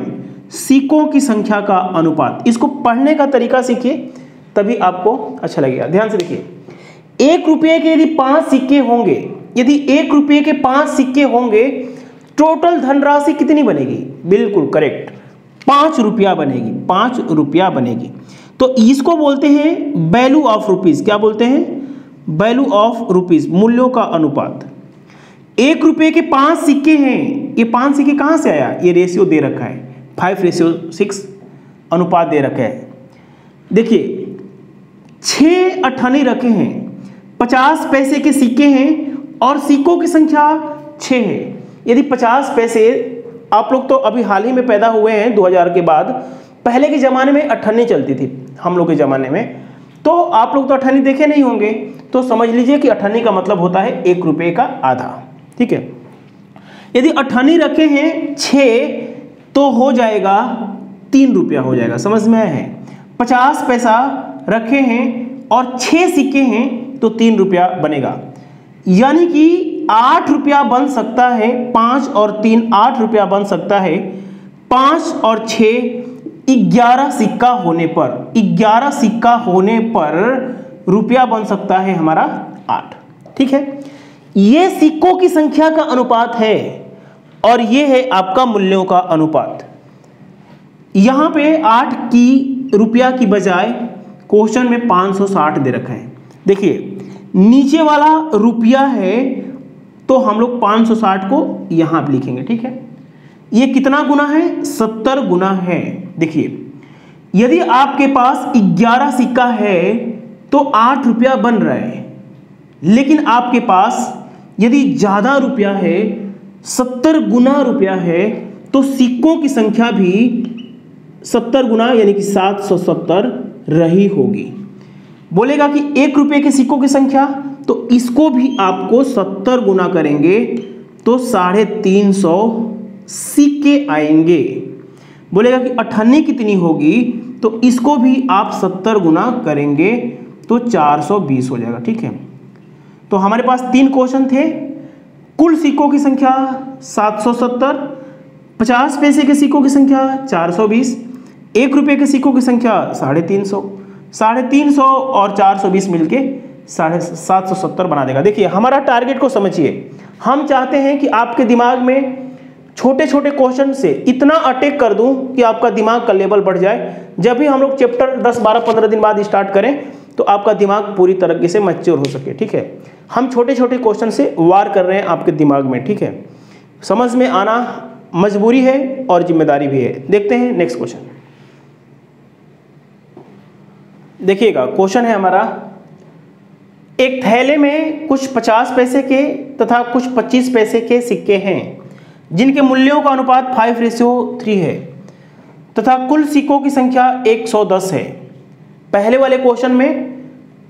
सिक्कों की संख्या का अनुपात। इसको पढ़ने का तरीका सीखिए तभी आपको अच्छा लगेगा। ध्यान से देखिए, 1 रुपये के यदि 5 सिक्के होंगे, यदि 1 रुपये के 5 सिक्के होंगे, टोटल धनराशि कितनी बनेगी, बिल्कुल करेक्ट, 5 रुपया बनेगी, 5 रुपया बनेगी। तो इसको बोलते हैं वैल्यू ऑफ रुपीज। क्या बोलते हैं, वैल्यू ऑफ रुपीज, मूल्यों का अनुपात। 1 रुपये के 5 सिक्के हैं, ये 5 सिक्के कहां से आया, ये रेशियो दे रखा है, 5:6 अनुपात दे रखा है। देखिए 6 अठन्नी रखे हैं, 50 पैसे के सिक्के हैं और सिक्कों की संख्या 6 है। यदि 50 पैसे, आप लोग तो अभी हाल ही में पैदा हुए हैं 2000 के बाद, पहले के ज़माने में अठन्नी चलती थी हम लोग के ज़माने में, तो आप लोग तो अठन्नी देखे नहीं होंगे, तो समझ लीजिए कि अठन्नी का मतलब होता है 1 रुपये का आधा। ठीक है, यदि अठन्नी रखे हैं 6 तो हो जाएगा 3 रुपया हो जाएगा, समझ में आया है। 50 पैसा रखे हैं और 6 सिक्के हैं तो 3 रुपया बनेगा, यानी कि 8 रुपया बन सकता है। 5 और 3 8 रुपया बन सकता है। 5 और 6 11 सिक्का होने पर, 11 सिक्का होने पर रुपया बन सकता है हमारा 8। ठीक है, ये सिक्कों की संख्या का अनुपात है और ये है आपका मूल्यों का अनुपात। यहां पे 8 की रुपया की बजाय क्वेश्चन में 560 दे रखा है। देखिए नीचे वाला रुपया है तो हम लोग 560 को यहां पे लिखेंगे। ठीक है, ये कितना गुना है? 70 गुना है। देखिए यदि आपके पास 11 सिक्का है तो 8 रुपया बन रहा है, लेकिन आपके पास यदि ज़्यादा रुपया है, 70 गुना रुपया है, तो सिक्कों की संख्या भी 70 गुना यानी कि 770 रही होगी। बोलेगा कि 1 रुपये के सिक्कों की संख्या, तो इसको भी आपको 70 गुना करेंगे तो 350 सिक्के आएंगे। बोलेगा कि अठन्नी कितनी होगी, तो इसको भी आप 70 गुना करेंगे तो 420 हो जाएगा। ठीक है, तो हमारे पास 3 क्वेश्चन थे। कुल सिक्कों की संख्या 770, 50 पैसे के सिक्कों की संख्या 420, 1 रुपये के सिक्कों की संख्या 350, 350 और 420 मिलके 770 बना देगा। देखिए हमारा टारगेट को समझिए, हम चाहते हैं कि आपके दिमाग में छोटे छोटे क्वेश्चन से इतना अटैक कर दूं कि आपका दिमाग का लेवल बढ़ जाए। जब भी हम लोग चैप्टर 10, 12, 15 दिन बाद स्टार्ट करें तो आपका दिमाग पूरी तरीके से मैच्योर हो सके। ठीक है, हम छोटे छोटे क्वेश्चन से वार कर रहे हैं आपके दिमाग में। ठीक है, समझ में आना मजबूरी है और जिम्मेदारी भी है। देखते हैं नेक्स्ट क्वेश्चन। देखिएगा क्वेश्चन है हमारा, एक थैले में कुछ 50 पैसे के तथा कुछ 25 पैसे के सिक्के हैं जिनके मूल्यों का अनुपात 5:3 है तथा कुल सिक्कों की संख्या 110 है। पहले वाले क्वेश्चन में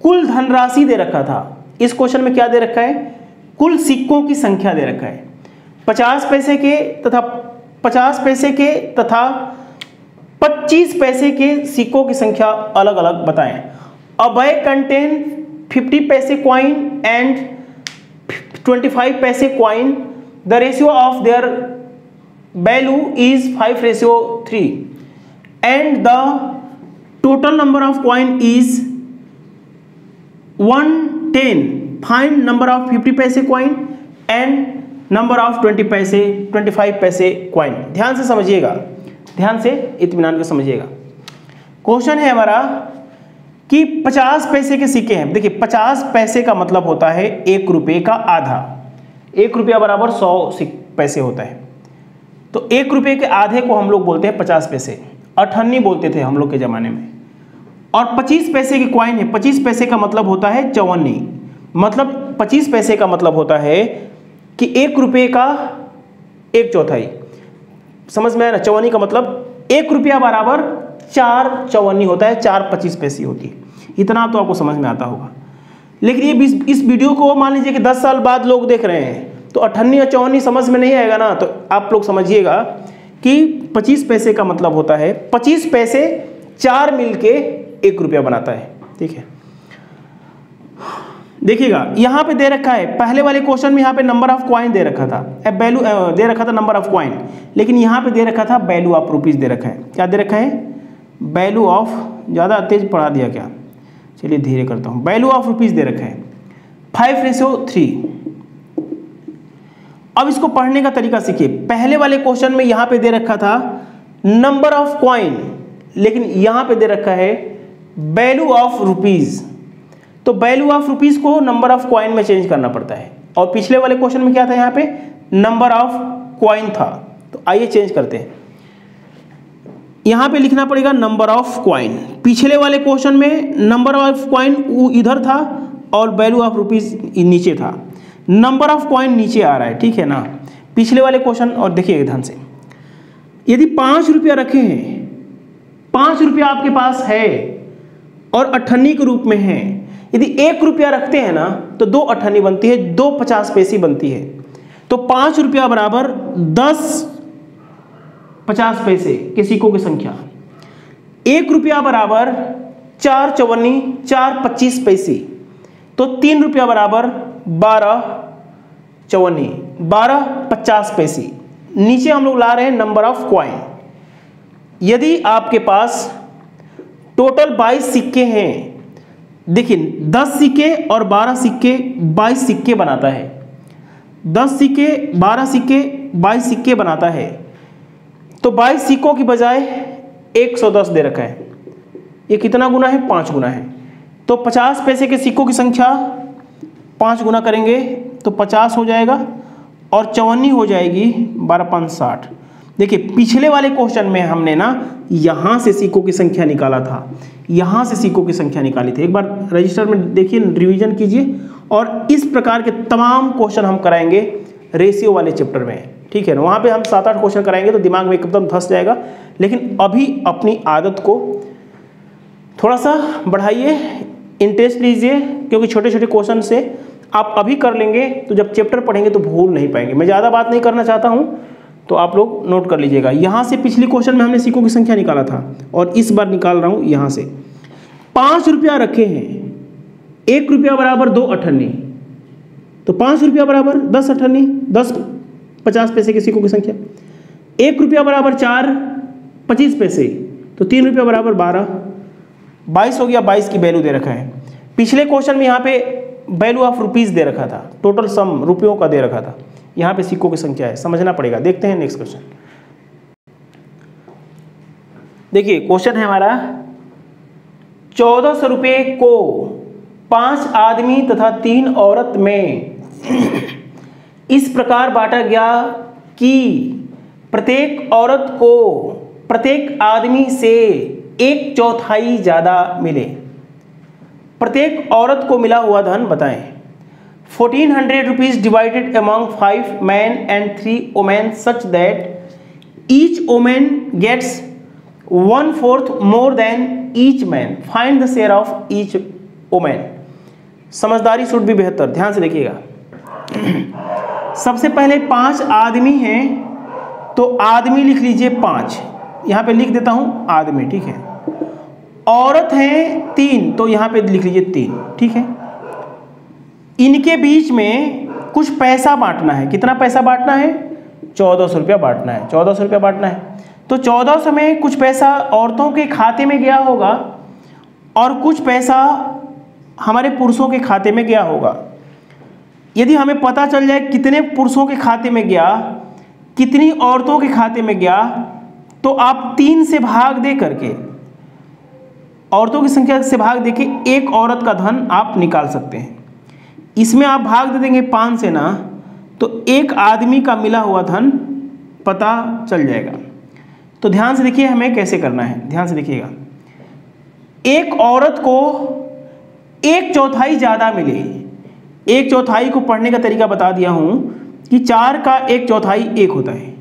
कुल धनराशि दे रखा था, इस क्वेश्चन में क्या दे रखा है? कुल सिक्कों की संख्या दे रखा है। 50 पैसे के तथा 25 पैसे के सिक्कों की संख्या अलग अलग बताएं। अ बैग कंटेन 50 पैसे कॉइन एंड 25 पैसे coin, the ratio of their value is 5:3 and the total number of coin is 110. Find number of 50 पैसे कॉइन एंड नंबर ऑफ 25 पैसे कॉइन। ध्यान से समझिएगा, ध्यान से इत्मीनान को समझिएगा। क्वेश्चन है हमारा कि 50 पैसे के सिक्के हैं। देखिए 50 पैसे का मतलब होता है 1 रुपये का आधा। 1 रुपया बराबर 100 पैसे होता है, तो 1 रुपये के आधे को हम लोग बोलते हैं 50 पैसे। अठन्नी बोलते थे हम लोग के ज़माने में। और 25 पैसे की कॉइन है। 25 पैसे का मतलब होता है चवन्नी। मतलब 25 पैसे का मतलब होता है कि 1 रुपये का 1/4। समझ में आया ना? चवन्नी का मतलब 1 रुपया बराबर 4 चवन्नी होता है, 4 25 पैसे होती है। इतना तो आपको समझ में आता होगा। लेकिन ये इस वीडियो को मान लीजिए कि 10 साल बाद लोग देख रहे हैं तो अठन्नी और चवन्नी समझ में नहीं आएगा ना। तो आप लोग समझिएगा कि 25 पैसे का मतलब होता है 25 पैसे 4 मिलके 1 रुपया बनाता है। ठीक है, देखिएगा यहाँ पे दे रखा है, पहले वाले क्वेश्चन में यहाँ पे नंबर ऑफ कॉइन दे रखा था, वैल्यू दे रखा था नंबर ऑफ कॉइन, लेकिन यहाँ पे दे रखा था वैल्यू ऑफ रुपीज़ दे रखा है। क्या दे रखा है? वैल्यू ऑफ, ज़्यादा तेज पढ़ा दिया क्या? चलिए धीरे करता हूँ। वैल्यू ऑफ रुपीज़ दे रखा है 5:3। अब इसको पढ़ने का तरीका सीखिए। पहले वाले क्वेश्चन में यहाँ पे दे रखा था नंबर ऑफ कॉइन, लेकिन यहाँ पे दे रखा है वैल्यू ऑफ रुपीज़। तो वैल्यू ऑफ रुपीज़ को नंबर ऑफ कॉइन में चेंज करना पड़ता है। और पिछले वाले क्वेश्चन में क्या था? यहाँ पे नंबर ऑफ कॉइन था। तो आइए चेंज करते हैं। यहाँ पे लिखना पड़ेगा नंबर ऑफ कॉइन। पिछले वाले क्वेश्चन में नंबर ऑफ कॉइन इधर था और वैल्यू ऑफ रुपीज़ नीचे था। नंबर ऑफ कॉइन नीचे आ रहा है, ठीक है ना। पिछले वाले क्वेश्चन और देखिए ध्यान से, यदि 5 रुपया रखे हैं, 5 रुपया आपके पास है और अठन्नी के रूप में है, यदि 1 रुपया रखते हैं ना तो 2 अठन्नी बनती है, 2 50 पैसे बनती है। तो 5 रुपया बराबर 10 50 पैसे के सिक्कों की संख्या, 1 रुपया बराबर 4 चौवन्नी 4 25 पैसे, तो 3 रुपया बराबर 12 चौवन्नी 12 50 पैसे। नीचे हम लोग ला रहे हैं नंबर ऑफ कॉइन। यदि आपके पास टोटल 22 सिक्के हैं, देखिए 10 सिक्के और 12 सिक्के 22 सिक्के बनाता है, 10 सिक्के 12 सिक्के 22 सिक्के बनाता है। तो 22 सिक्कों की बजाय 110 दे रखा है, ये कितना गुना है? 5 गुना है। तो 50 पैसे के सिक्कों की संख्या 5 गुना करेंगे तो 50 हो जाएगा और चौवन्नी हो जाएगी 12 5 60। देखिए पिछले वाले क्वेश्चन में हमने ना यहाँ से सिक्कों की संख्या निकाला था, यहाँ से सिक्कों की संख्या निकाली थी। एक बार रजिस्टर में देखिए, रिवीजन कीजिए, और इस प्रकार के तमाम क्वेश्चन हम कराएंगे रेशियो वाले चैप्टर में, ठीक है ना। वहाँ पे हम 7-8 क्वेश्चन कराएंगे तो दिमाग में एकदम धंस जाएगा। लेकिन अभी अपनी आदत को थोड़ा सा बढ़ाइए, इंटरेस्ट लीजिए, क्योंकि छोटे छोटे क्वेश्चन से आप अभी कर लेंगे तो जब चैप्टर पढ़ेंगे तो भूल नहीं पाएंगे। मैं ज़्यादा बात नहीं करना चाहता हूँ, तो आप लोग नोट कर लीजिएगा। यहाँ से पिछले क्वेश्चन में हमने सिक्कों की संख्या निकाला था और इस बार निकाल रहा हूँ यहाँ से। 5 रुपया रखे हैं, 1 रुपया बराबर 2 अठन्नी, तो 5 रुपया बराबर 10 अठन्नी, 10 50 पैसे के सिक्कों की संख्या। 1 रुपया बराबर 4 25 पैसे, तो 3 रुपया बराबर 12 22 हो गया। 22 की वैल्यू दे रखा है। पिछले क्वेश्चन में यहाँ पे वैल्यू ऑफ रुपीज़ दे रखा था, टोटल सम रुपयों का दे रखा था, यहाँ पे सिक्कों की संख्या है, समझना पड़ेगा। देखते हैं नेक्स्ट क्वेश्चन। देखिए क्वेश्चन है हमारा, 1400 रुपये को 5 आदमी तथा 3 औरत में इस प्रकार बांटा गया कि प्रत्येक औरत को प्रत्येक आदमी से 1/4 ज़्यादा मिले। प्रत्येक औरत को मिला हुआ धन बताएं। 1400 rupees divided among 5 men and 3 women such that each woman gets 1/4 more than each man. Find the share of each woman. समझदारी शुड भी बेहतर, ध्यान से देखिएगा। सबसे पहले 5 आदमी हैं तो आदमी लिख लीजिए 5, यहाँ पे लिख देता हूँ आदमी, ठीक है। औरत हैं 3 तो यहाँ पे लिख लीजिए 3, ठीक है। इनके बीच में कुछ पैसा बांटना है। कितना पैसा बांटना है? 1400 रुपया बांटना है, 1400 रुपया बांटना है। तो 1400 में कुछ पैसा औरतों के खाते में गया होगा और कुछ पैसा हमारे पुरुषों के खाते में गया होगा। यदि हमें पता चल जाए कितने पुरुषों के खाते में गया, कितनी औरतों के खाते में गया, तो आप 3 से भाग दे करके, औरतों की संख्या से भाग देके एक औरत का धन आप निकाल सकते हैं। इसमें आप भाग दे देंगे 5 से ना, तो एक आदमी का मिला हुआ धन पता चल जाएगा। तो ध्यान से देखिए हमें कैसे करना है, ध्यान से देखिएगा। एक औरत को 1/4 ज़्यादा मिले। 1/4 को पढ़ने का तरीका बता दिया हूँ कि 4 का 1/4 1 होता है।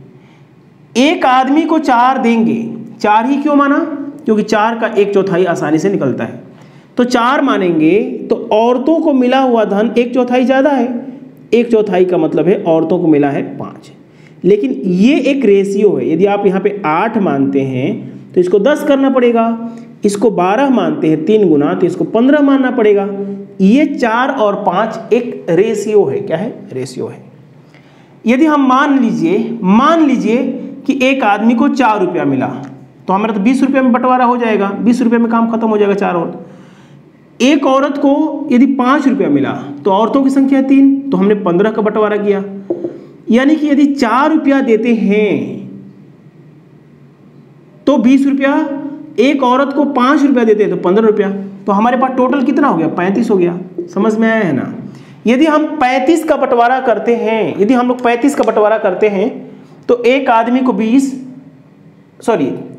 एक आदमी को 4 देंगे, 4 ही क्यों माना? क्योंकि 4 का 1/4 आसानी से निकलता है, तो 4 मानेंगे। तो औरतों को मिला हुआ धन 1/4 ज़्यादा है, 1/4 का मतलब है औरतों को मिला है 5। लेकिन ये एक रेशियो है। यदि आप यहाँ पे 8 मानते हैं तो इसको 10 करना पड़ेगा, इसको 12 मानते हैं 3 गुना, तो इसको 15 मानना पड़ेगा। ये 4 और 5 एक रेशियो है। क्या है? रेशियो है। यदि हम मान लीजिए कि एक आदमी को 4 रुपया मिला, तो हमारा तो 20 रुपये में बंटवारा हो जाएगा, 20 रुपये में काम खत्म हो जाएगा। 4 और एक औरत को यदि 5 रुपया मिला तो औरतों की संख्या 3, तो हमने 15 का बंटवारा किया। यानी कि यदि 4 रुपया देते हैं तो 20 रुपया, एक औरत को 5 रुपया देते हैं तो 15 रुपया, तो हमारे पास टोटल कितना हो गया? 35 हो गया। समझ में आया है ना? यदि हम 35 का बंटवारा करते हैं, यदि हम लोग 35 का बंटवारा करते हैं तो एक आदमी को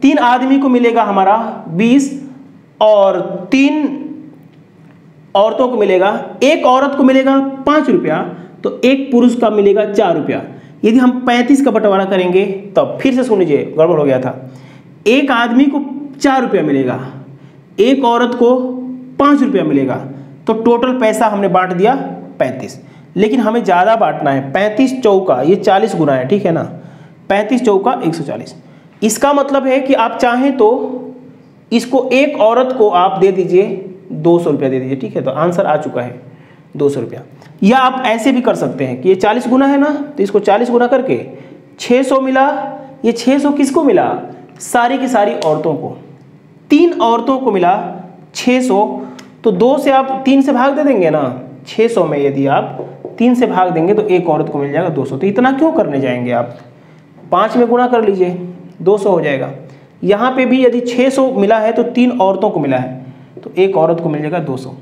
3 आदमी को मिलेगा हमारा 20 और 3 औरतों को मिलेगा, एक औरत को मिलेगा 5 रुपया, तो एक पुरुष का मिलेगा 4 रुपया। यदि हम 35 का बंटवारा करेंगे तब, फिर से सुन लीजिए, गड़बड़ हो गया था। एक आदमी को 4 रुपया मिलेगा, एक औरत को 5 रुपया मिलेगा, तो टोटल पैसा हमने बांट दिया 35। लेकिन हमें ज़्यादा बांटना है, 35 चौका ये 40 गुना है, ठीक है ना, 35 चौका 140। इसका मतलब है कि आप चाहें तो इसको एक औरत को आप दे दीजिए 200 रुपया दे दीजिए, ठीक है, तो आंसर आ चुका है 200 रुपया। या आप ऐसे भी कर सकते हैं कि ये 40 गुना है ना, तो इसको 40 गुना करके 600 मिला। ये 600 किसको मिला? सारी की सारी औरतों को, 3 औरतों को मिला 600। तो 2 से आप 3 से भाग दे देंगे ना, 600 में यदि आप 3 से भाग देंगे तो एक औरत को मिल जाएगा 200। तो इतना क्यों करने जाएंगे आप, 5 में गुणा कर लीजिए, 200 हो जाएगा। यहाँ पे भी यदि 600 मिला है तो 3 औरतों को मिला है, तो एक औरत को मिल जाएगा 200।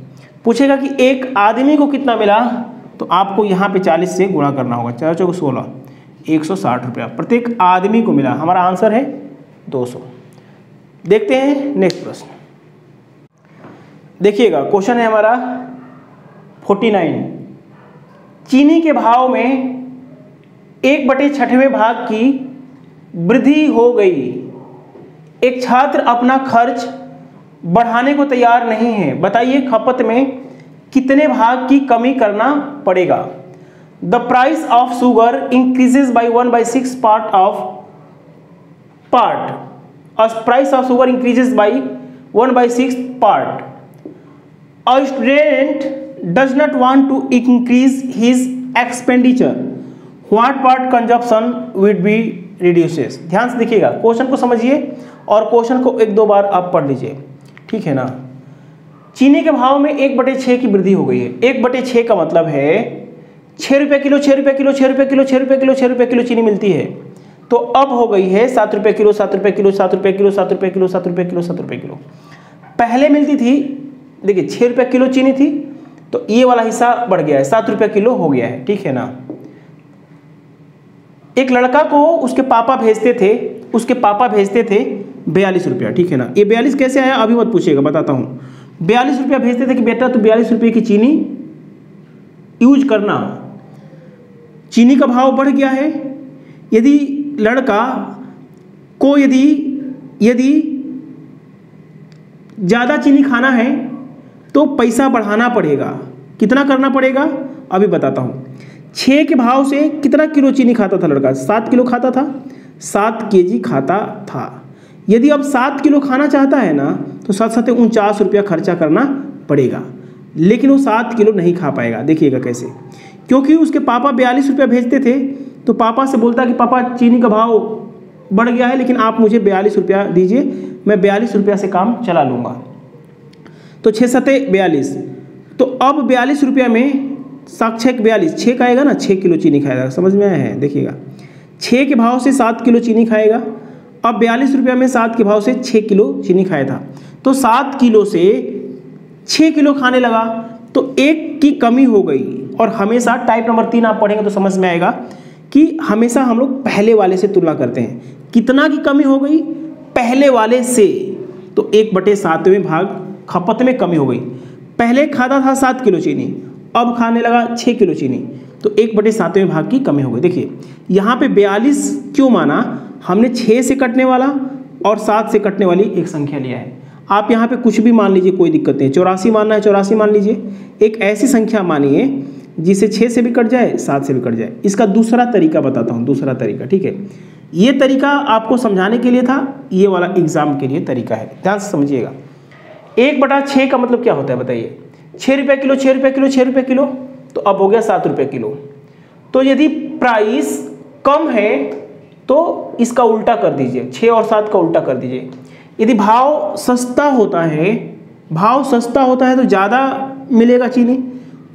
पूछेगा कि एक आदमी को कितना मिला, तो आपको यहाँ पे 40 से गुणा करना होगा, 4 चौक 16, 160 रुपया प्रत्येक आदमी को मिला। हमारा आंसर है 200। देखते हैं नेक्स्ट प्रश्न। देखिएगा, क्वेश्चन है हमारा 49। चीनी के भाव में 1/6वें भाग की वृद्धि हो गई। एक छात्र अपना खर्च बढ़ाने को तैयार नहीं है, बताइए खपत में कितने भाग की कमी करना पड़ेगा। The price of sugar increases by 1/6 part. Price of sugar increases by 1/6 part. A student does not want to increase his expenditure. What part consumption would be reduces? ध्यान से देखिएगा, क्वेश्चन को समझिए और क्वेश्चन को 1-2 बार आप पढ़ लीजिए, ठीक है ना। चीनी के भाव में 1/6 की वृद्धि हो गई है। 1/6 का मतलब है 6 रुपये किलो, 6 रुपये किलो, 6 रुपये किलो, 6 रुपये किलो, 6 रुपये किलो चीनी मिलती है। तो अब हो गई है 7 रुपये किलो, 7 रुपये किलो, 7 रुपये किलो, 7 रुपये किलो, 7 रुपये किलो, 7 रुपये किलो। पहले मिलती थी, देखिए 6 रुपये किलो चीनी थी, तो ये वाला हिस्सा बढ़ गया है, 7 रुपये किलो हो गया है, ठीक है ना। एक लड़का को उसके पापा भेजते थे, 42 रुपया, ठीक है ना। ये 42 कैसे आया अभी मत पूछिएगा, बताता हूँ। 42 रुपया भेजते थे कि बेटा तो 42 रुपये की चीनी यूज करना। चीनी का भाव बढ़ गया है। यदि लड़का को यदि ज़्यादा चीनी खाना है तो पैसा बढ़ाना पड़ेगा। कितना करना पड़ेगा अभी बताता हूँ। 6 के भाव से कितना किलो चीनी खाता था लड़का? 7 किलो खाता था, 7 केजी खाता था। यदि अब 7 किलो खाना चाहता है ना, तो 7×7 = 49 रुपया खर्चा करना पड़ेगा। लेकिन वो 7 किलो नहीं खा पाएगा। देखिएगा कैसे, क्योंकि उसके पापा 42 रुपया भेजते थे, तो पापा से बोलता कि पापा चीनी का भाव बढ़ गया है, लेकिन आप मुझे 42 रुपया दीजिए, मैं 42 रुपया से काम चला लूँगा। तो 6×7 = 42। तो अब 42 रुपया में 7×6 = 42, 6 का आएगा ना, 6 किलो चीनी खाएगा। समझ में आया है? देखिएगा, 6 के भाव से 7 किलो चीनी खाएगा। अब 42 रुपया में 7 के भाव से 6 किलो चीनी खाया था, तो 7 किलो से 6 किलो खाने लगा, तो 1 की कमी हो गई। और हमेशा टाइप नंबर 3 आप पढ़ेंगे तो समझ में आएगा कि हमेशा हम लोग पहले वाले से तुलना करते हैं। कितना की कमी हो गई? पहले वाले से। तो 1/7वें भाग खपत में कमी हो गई। पहले खाता था 7 किलो चीनी, अब खाने लगा 6 किलो चीनी, तो 1/7वें भाग की कमी हो गई। देखिए यहाँ पे 42 क्यों माना? हमने 6 से कटने वाला और 7 से कटने वाली एक संख्या लिया है। आप यहाँ पे कुछ भी मान लीजिए, कोई दिक्कत नहीं। 84 मानना है, 84 मान लीजिए। एक ऐसी संख्या मानिए जिसे 6 से भी कट जाए, 7 से भी कट जाए। इसका दूसरा तरीका बताता हूँ, दूसरा तरीका, ठीक है। ये तरीका आपको समझाने के लिए था, ये वाला एग्जाम के लिए तरीका है, ध्यान से समझिएगा। 1/6 का मतलब क्या होता है बताइए? 6 रुपये किलो, 6 रुपये किलो, 6 रुपये किलो, तो अब हो गया 7 रुपये किलो। तो यदि प्राइस कम है तो इसका उल्टा कर दीजिए, 6 और 7 का उल्टा कर दीजिए। यदि भाव सस्ता होता है तो ज़्यादा मिलेगा चीनी,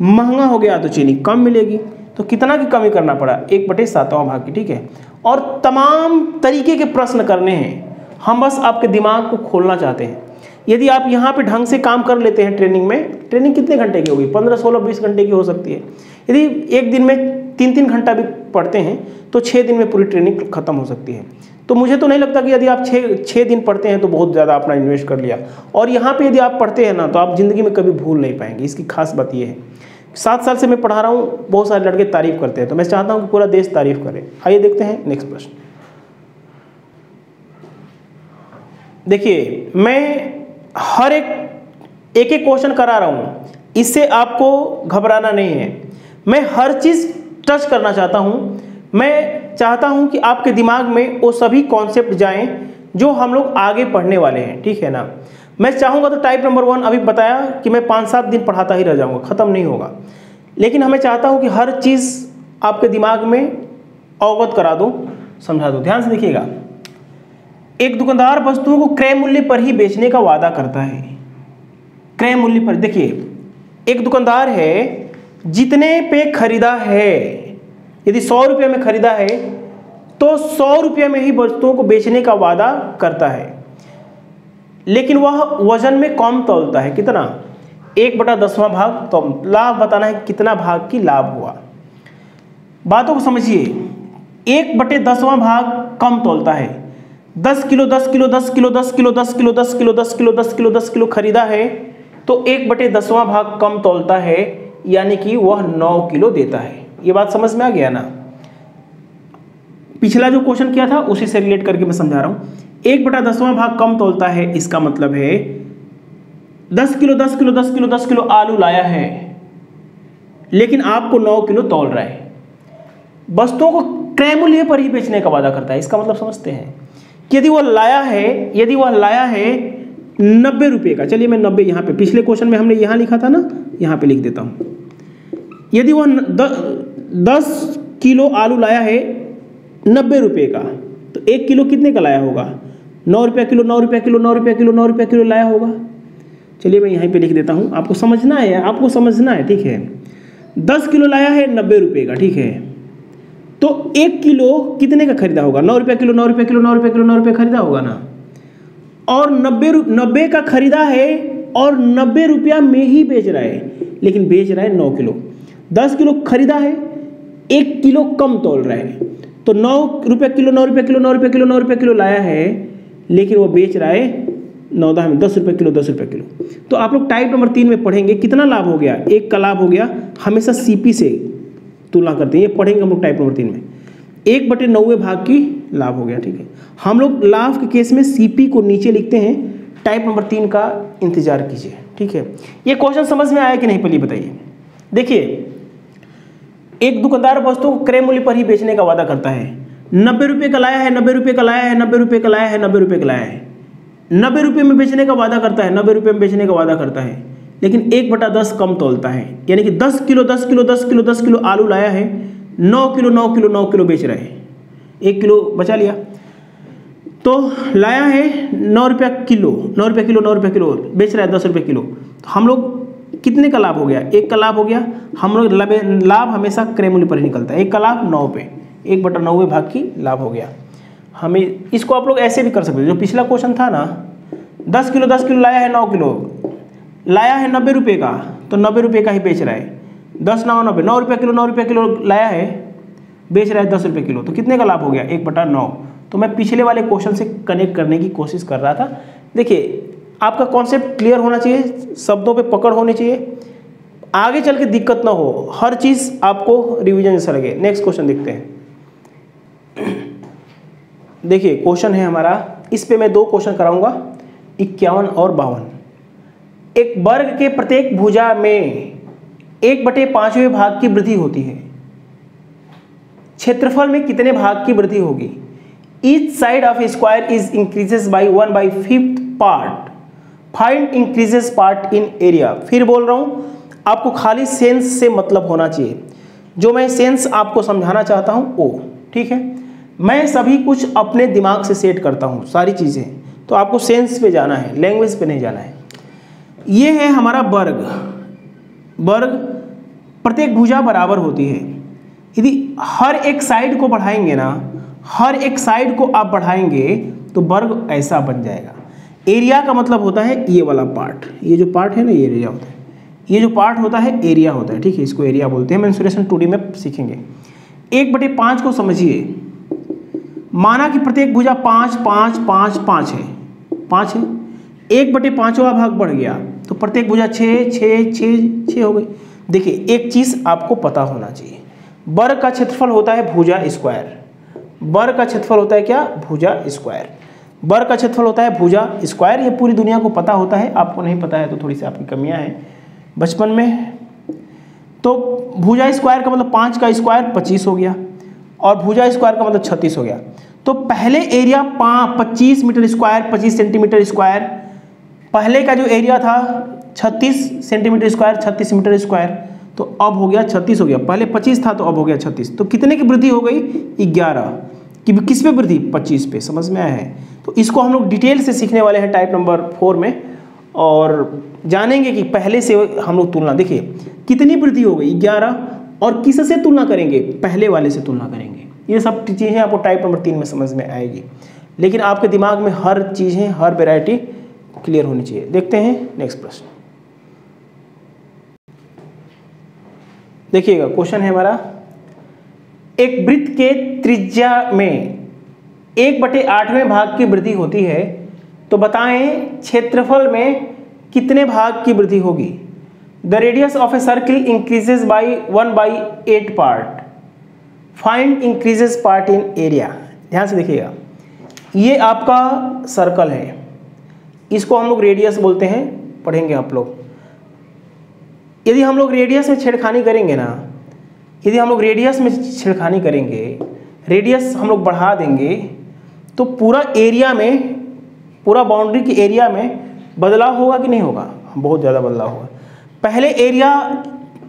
महंगा हो गया तो चीनी कम मिलेगी। तो कितना की कमी करना पड़ा? 1/7वां भाग की, ठीक है। और तमाम तरीके के प्रश्न करने हैं, हम बस आपके दिमाग को खोलना चाहते हैं। यदि आप यहाँ पे ढंग से काम कर लेते हैं ट्रेनिंग में, ट्रेनिंग कितने घंटे की होगी? 15, 16, 20 घंटे की हो सकती है। यदि एक दिन में 3-3 घंटा भी पढ़ते हैं तो 6 दिन में पूरी ट्रेनिंग खत्म हो सकती है। तो मुझे तो नहीं लगता कि यदि आप 6 दिन पढ़ते हैं तो बहुत ज़्यादा अपना इन्वेस्ट कर लिया। और यहाँ पे यदि आप पढ़ते हैं ना, तो आप ज़िंदगी में कभी भूल नहीं पाएंगे। इसकी खास बात ये है, 7 साल से मैं पढ़ा रहा हूँ, बहुत सारे लड़के तारीफ करते हैं, तो मैं चाहता हूँ कि पूरा देश तारीफ करे। आइए देखते हैं नेक्स्ट प्रश्न। देखिए मैं हर एक क्वेश्चन करा रहा हूँ, इससे आपको घबराना नहीं है। मैं हर चीज़ टच करना चाहता हूँ। मैं चाहता हूँ कि आपके दिमाग में वो सभी कॉन्सेप्ट जाएं जो हम लोग आगे पढ़ने वाले हैं, ठीक है ना। मैं चाहूँगा तो टाइप नंबर 1 अभी बताया कि मैं 5-7 दिन पढ़ाता ही रह जाऊँगा, ख़त्म नहीं होगा। लेकिन हमें चाहता हूँ कि हर चीज़ आपके दिमाग में अवगत करा दूँ, समझा दूँ। ध्यान से देखिएगा, एक दुकानदार वस्तुओं को क्रय मूल्य पर ही बेचने का वादा करता है। क्रय मूल्य पर, देखिए एक दुकानदार है, जितने पे खरीदा है, यदि 100 रुपये में खरीदा है तो 100 रुपये में ही वस्तुओं को बेचने का वादा करता है, लेकिन वह वजन में कम तौलता है। कितना? 1/10वां भाग। तो लाभ बताना है कितना भाग की लाभ हुआ। बातों को समझिए, 1/10वां भाग कम तौलता है। 10 kilo 10 kilo 10 kilo 10 kilo 10 kilo 10 kilo 10 kilo 10 kilo 10 kilo खरीदा है तो 1/10वां भाग कम तौलता है, यानी कि वह 9 किलो देता है। ये बात समझ में आ गया ना। पिछला जो क्वेश्चन किया था उसी से रिलेट करके मैं समझा रहा हूँ। 1/10वां भाग कम तौलता है, इसका मतलब है 10 किलो 10 किलो 10 किलो 10 किलो आलू लाया है, लेकिन आपको 9 किलो तौल रहा है। वस्तुओं को क्रय मूल्य पर ही बेचने का वादा करता है। इसका मतलब समझते हैं कि यदि वह लाया है 90 रुपये का, चलिए मैं 90 यहाँ पे, पिछले क्वेश्चन में हमने यहाँ लिखा था ना, यहाँ पे लिख देता हूँ। यदि वह 10 किलो आलू लाया है 90 रुपये का, तो 1 किलो कितने का लाया होगा? 9 रुपये किलो 9 रुपये किलो 9 रुपये किलो 9 रुपये किलो लाया होगा। चलिए मैं यहीं पे लिख देता हूँ, आपको समझना है, ठीक है। 10 किलो लाया है 90 रुपये का, ठीक है, तो 1 किलो कितने का खरीदा होगा? 9 रुपये किलो 9 रुपये किलो 9 रुपये किलो 9 रुपये खरीदा होगा ना। और 90 का खरीदा है और 90 रुपया में ही बेच रहा है, लेकिन बेच रहा है 9 किलो। 10 किलो खरीदा है, 1 किलो कम तोल रहा है, तो 9 रुपये किलो 9 रुपये किलो 9 रुपये किलो 9 रुपये किलो लाया है, लेकिन वो बेच रहा है 9 में 10 रुपये किलो 10 रुपये किलो। तो आप लोग टाइप नंबर 3 में पढ़ेंगे कितना लाभ हो गया? 1 का लाभ हो गया। हमेशा सीपी से तुलना करते हैं, ये पढ़ेंगे हम लोग टाइप नंबर 3 में। 1/9 भाग की लाभ हो गया, ठीक है। हम लोग लाभ के केस में सीपी को नीचे लिखते हैं, टाइप नंबर 3 का इंतजार कीजिए, ठीक है। ये क्वेश्चन समझ में आया कि नहीं पहले बताइए। देखिए एक दुकानदार वस्तु को क्रय मूल्य पर ही बेचने का वादा करता है। 90 रुपये का लाया है 90 रुपये का लाया है 90 रुपये का लाया है 90 रुपये का लाया है, 90 रुपये में बेचने का वादा करता है, 90 रुपये में बेचने का वादा करता है, लेकिन 1/10 कम तोलता है, यानी कि 10 किलो 10 किलो 10 किलो 10 किलो आलू लाया है, 9 किलो 9 किलो 9 किलो बेच रहा है, 1 किलो बचा लिया, तो लाया है 9 रुपये किलो 9 रुपये किलो 9 रुपये किलो, बेच रहा है 10 रुपये किलो। तो हम लोग कितने का लाभ हो गया? 1 का लाभ हो गया। हम लोग लाभ हमेशा क्रय मूल्य पर ही निकलता है। 1 का लाभ 9 पे, 1/9 भाग की लाभ हो गया। हमें इसको आप लोग ऐसे भी कर सकते हो, जो पिछला क्वेश्चन था ना, 10 किलो लाया है 9 किलो, लाया है 90 रुपये का, तो 90 रुपये का ही बेच रहा है। 10 9 90, 9 रुपये किलो लाया है, बेच रहा है 10 रुपये किलो, तो कितने का लाभ हो गया? 1/9। तो मैं पिछले वाले क्वेश्चन से कनेक्ट करने की कोशिश कर रहा था। देखिए आपका कॉन्सेप्ट क्लियर होना चाहिए, शब्दों पे पकड़ होनी चाहिए, आगे चल के दिक्कत ना हो, हर चीज़ आपको रिवीजन जैसा लगे। नेक्स्ट क्वेश्चन देखते हैं। देखिए क्वेश्चन है हमारा, इस पे मैं 2 क्वेश्चन कराऊंगा, 51 और 52। एक वर्ग के प्रत्येक भुजा में 1/5वें भाग की वृद्धि होती है। क्षेत्रफल में कितने भाग की वृद्धि होगी? Each side of square is increases by 1/5 part, find increases part in area. फिर बोल रहा हूं, आपको खाली सेंस से मतलब होना चाहिए, जो मैं सेंस आपको समझाना चाहता हूं वो, ठीक है। मैं सभी कुछ अपने दिमाग से सेट करता हूं सारी चीज़ें, तो आपको सेंस पे जाना है, लैंग्वेज पे नहीं जाना है। ये है हमारा वर्ग, प्रत्येक भुजा बराबर होती है। यदि हर एक साइड को बढ़ाएंगे ना, हर एक साइड को आप बढ़ाएंगे तो वर्ग ऐसा बन जाएगा। एरिया का मतलब होता है ये वाला पार्ट, ये जो पार्ट है ना, ये एरिया होता है, ये जो पार्ट होता है एरिया होता है, ठीक है, इसको एरिया बोलते हैं। मेंसुरेशन 2D में सीखेंगे। 1/5 को समझिए, माना कि प्रत्येक भुजा 5 5 5 5 है, 5 है, 1/5वां भाग बढ़ गया तो प्रत्येक भुजा 6 6 6 6 हो गई। देखिए एक चीज आपको पता होना चाहिए, वर्ग का क्षेत्रफल होता है भुजा स्क्वायर। वर्ग का क्षेत्रफल होता है क्या? भुजा स्क्वायर। वर्ग का क्षेत्रफल होता है भुजा स्क्वायर। ये पूरी दुनिया को पता होता है, आपको नहीं पता है तो थोड़ी सी आपकी कमियां हैं बचपन में। तो भुजा स्क्वायर का मतलब 5 का स्क्वायर 25 हो गया, और भुजा स्क्वायर का मतलब 36 हो गया। तो पहले area 25 metre square 25 centimetre square, पहले का जो एरिया था 36 सेंटीमीटर स्क्वायर 36 मीटर स्क्वायर, तो अब हो गया 36 हो गया। पहले 25 था तो अब हो गया 36। तो कितने की वृद्धि हो गई? 11 कि किस पे वृद्धि? 25 पे। समझ में आया है? तो इसको हम लोग डिटेल से सीखने वाले हैं टाइप नंबर 4 में, और जानेंगे कि पहले से हम लोग तुलना, देखिए कितनी वृद्धि हो गई 11, और किससे तुलना करेंगे? पहले वाले से तुलना करेंगे। ये सब चीज़ें आपको टाइप नंबर 3 में समझ में आएगी, लेकिन आपके दिमाग में हर चीज़ें हर वैरायटी क्लियर होनी चाहिए। देखते हैं नेक्स्ट प्रश्न। देखिएगा क्वेश्चन है हमारा, एक वृत्त के त्रिज्या में 1/8वें भाग की वृद्धि होती है, तो बताएं क्षेत्रफल में कितने भाग की वृद्धि होगी? The radius of a circle increases by 1/8 part, find increases part in area. ध्यान से देखिएगा, ये आपका सर्कल है, इसको हम लोग रेडियस बोलते हैं, पढ़ेंगे आप लोग। यदि हम लोग रेडियस में छेड़खानी करेंगे ना, यदि हम लोग रेडियस में छेड़खानी करेंगे, रेडियस हम लोग बढ़ा देंगे, तो पूरा एरिया में, पूरा बाउंड्री के एरिया में बदलाव होगा कि नहीं होगा? बहुत ज़्यादा बदलाव होगा। पहले एरिया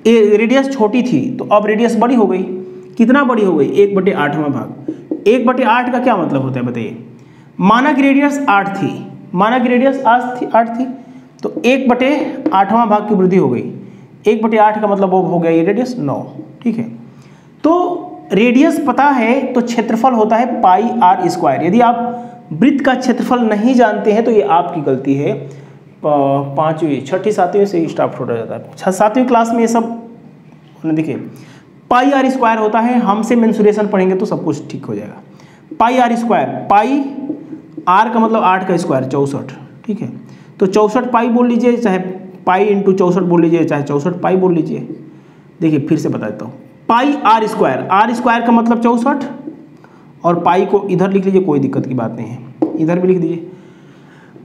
रेडियस छोटी थी, तो अब रेडियस बड़ी हो गई। कितना बड़ी हो गई? 1/8वां भाग। 1/8 का क्या मतलब होता है बताइए? माना कि रेडियस 8 थी, माना कि रेडियस 8 थी, तो 1/8वां भाग की वृद्धि हो गई। 1/8 का मतलब वो हो गया ये रेडियस 9। ठीक है, तो रेडियस पता है तो क्षेत्रफल होता है πr²। यदि आप वृत्त का क्षेत्रफल नहीं जानते हैं तो ये आपकी गलती है। 5वीं 6ठी 7वीं से स्टार्ट हो जाता है। 7वीं क्लास में ये सब देखिए πr² होता है। हमसे मेंसुरेशन पढ़ेंगे तो सब कुछ ठीक हो जाएगा। πr², पाई r का मतलब 8 का स्क्वायर 64। ठीक है, तो 64 पाई बोल लीजिए, चाहे पाई इंटू 64 बोल लीजिए, चाहे 64 पाई बोल लीजिए। देखिए फिर से बता देता हूँ, πr² का मतलब 64, और पाई को इधर लिख लीजिए, कोई दिक्कत की बात नहीं है, इधर भी लिख दीजिए।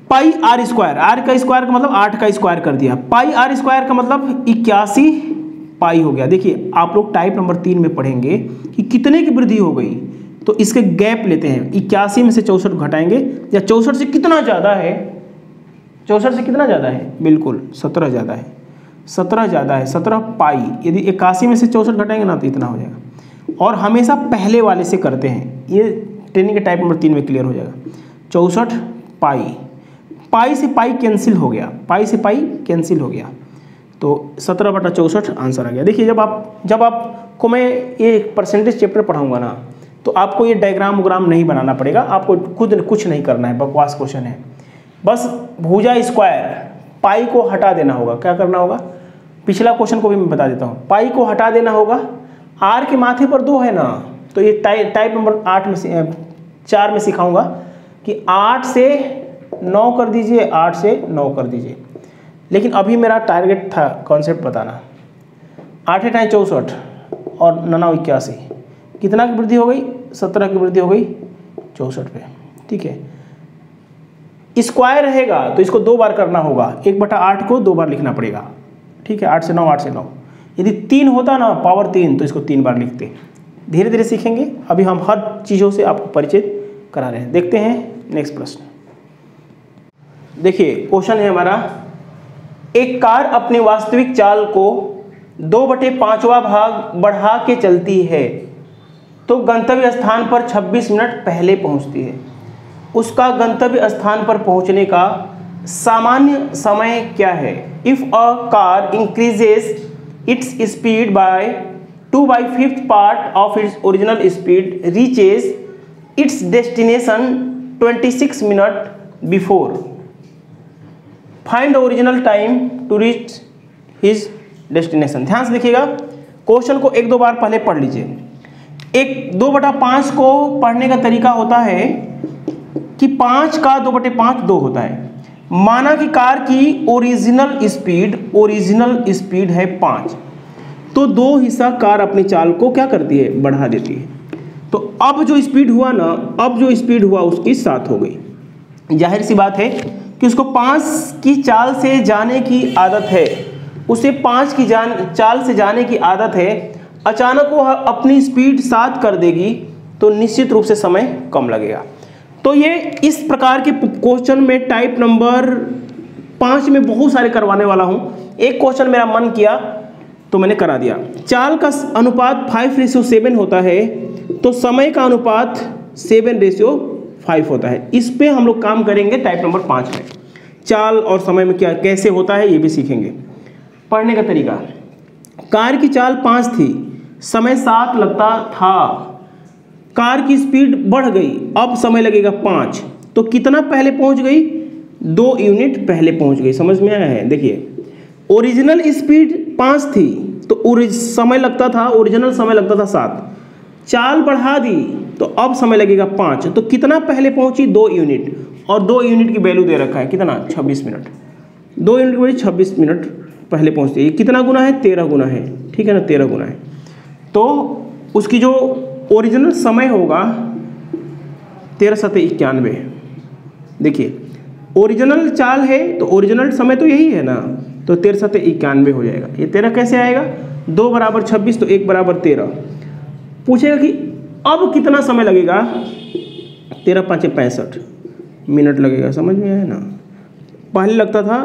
πr², r का स्क्वायर का मतलब 8 का स्क्वायर कर दिया। πr² का मतलब 81 पाई हो गया। देखिए आप लोग टाइप नंबर 3 में पढ़ेंगे कि कितने की वृद्धि हो गई, तो इसके गैप लेते हैं। 81 में से 64 घटाएंगे, या 64 से कितना ज़्यादा है? 64 से कितना ज़्यादा है? बिल्कुल 17 ज़्यादा है। 17 ज़्यादा है, 17 पाई। यदि 81 में से 64 घटाएंगे ना तो इतना हो जाएगा। और हमेशा पहले वाले से करते हैं, ये ट्रेनिंग के टाइप नंबर 3 में क्लियर हो जाएगा। 64 पाई, पाई से पाई कैंसिल हो गया, पाई से पाई कैंसिल हो गया, तो 17/64 आंसर आ गया। देखिए जब आपको मैं ये परसेंटेज चैप्टर पढ़ाऊंगा ना, तो आपको ये डायग्राम वग्राम नहीं बनाना पड़ेगा, आपको खुद कुछ नहीं करना है, बकवास क्वेश्चन है। बस भुजा स्क्वायर पाई को हटा देना होगा। क्या करना होगा? पिछला क्वेश्चन को भी मैं बता देता हूँ। पाई को हटा देना होगा, आर के माथे पर 2 है ना, तो ये टाइप नंबर 4 में सिखाऊंगा कि 8 से 9 कर दीजिए, 8 से 9 कर दीजिए। लेकिन अभी मेरा टारगेट था कॉन्सेप्ट बताना। 8 × 64 और 9 81, कितना की वृद्धि हो गई? 17 की वृद्धि हो गई 64 पे। ठीक है, स्क्वायर रहेगा तो इसको 2 बार करना होगा। 1/8 को 2 बार लिखना पड़ेगा। ठीक है, 8 से 9, 8 से 9। यदि 3 होता ना, पावर 3, तो इसको 3 बार लिखते। धीरे धीरे सीखेंगे, अभी हम हर चीज़ों से आपको परिचित करा रहे हैं। देखते हैं नेक्स्ट प्रश्न। देखिए क्वेश्चन है हमारा, एक कार अपनी वास्तविक चाल को 2/5वां भाग बढ़ा के चलती है, तो गंतव्य स्थान पर 26 मिनट पहले पहुंचती है। उसका गंतव्य स्थान पर पहुंचने का सामान्य समय क्या है? If a car increases its speed by 2/5 part of its original speed reaches its destination 26 minute before, find the original time to reach his destination. ध्यान से देखिएगा, क्वेश्चन को 1-2 बार पहले पढ़ लीजिए। 2/5 को पढ़ने का तरीका होता है कि 5 का 2/5 2 होता है। माना कि कार की ओरिजिनल स्पीड है 5, तो 2 हिस्सा कार अपनी चाल को क्या करती है, बढ़ा देती है। तो अब जो स्पीड हुआ ना, अब जो स्पीड हुआ उसकी 7 हो गई। जाहिर सी बात है कि उसको 5 की चाल से जाने की आदत है, उसे 5 की चाल से जाने की आदत है, अचानक वो अपनी स्पीड 7 कर देगी तो निश्चित रूप से समय कम लगेगा। तो ये इस प्रकार के क्वेश्चन में टाइप नंबर 5 में बहुत सारे करवाने वाला हूँ। एक क्वेश्चन मेरा मन किया तो मैंने करा दिया। चाल का अनुपात 5:7 होता है, तो समय का अनुपात 7:5 होता है। इस पे हम लोग काम करेंगे टाइप नंबर 5 में। चाल और समय में क्या कैसे होता है ये भी सीखेंगे। पढ़ने का तरीका, कार की चाल 5 थी, समय 7 लगता था, कार की स्पीड बढ़ गई, अब समय लगेगा 5, तो कितना पहले पहुंच गई, 2 यूनिट पहले पहुंच गई। समझ में आया है? देखिए ओरिजिनल स्पीड 5 थी तो समय लगता था, ओरिजिनल समय लगता था 7, चाल बढ़ा दी तो अब समय लगेगा 5, तो कितना पहले पहुंची, 2 यूनिट, और 2 यूनिट की वैल्यू दे रखा है कितना, 26 मिनट। 2 यूनिट की वैल्यू 26 मिनट पहले पहुंचती है। कितना गुना है, 13 गुना है, ठीक है ना, 13 गुना है। तो उसकी जो ओरिजिनल समय होगा 13×7=91। देखिए ओरिजिनल चाल है तो ओरिजिनल समय तो यही है ना, तो 13×7=91 हो जाएगा। ये 13 कैसे आएगा, 2 = 26 तो 1 = 13। पूछेगा कि अब कितना समय लगेगा, 13×5=65 मिनट लगेगा। समझ में आया ना, पहले लगता था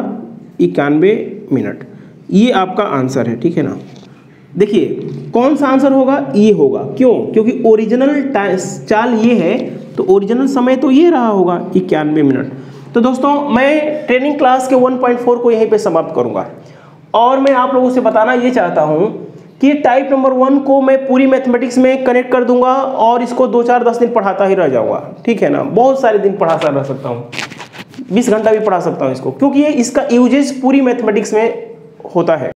91 मिनट। ये आपका आंसर है, ठीक है ना। देखिए कौन सा आंसर होगा, ये होगा। क्यों? क्योंकि ओरिजिनल चाल ये है तो ओरिजिनल समय तो ये रहा होगा 91 मिनट। तो दोस्तों मैं ट्रेनिंग क्लास के 1.4 को यहीं पे समाप्त करूंगा, और मैं आप लोगों से बताना ये चाहता हूं कि टाइप नंबर 1 को मैं पूरी मैथमेटिक्स में कनेक्ट कर दूंगा और इसको 2-4-10 दिन पढ़ाता ही रह जाऊंगा, ठीक है ना। बहुत सारे दिन पढ़ाता रह सकता हूँ, 20 घंटा भी पढ़ा सकता हूँ इसको, क्योंकि ये इसका यूजेस पूरी मैथमेटिक्स में होता है।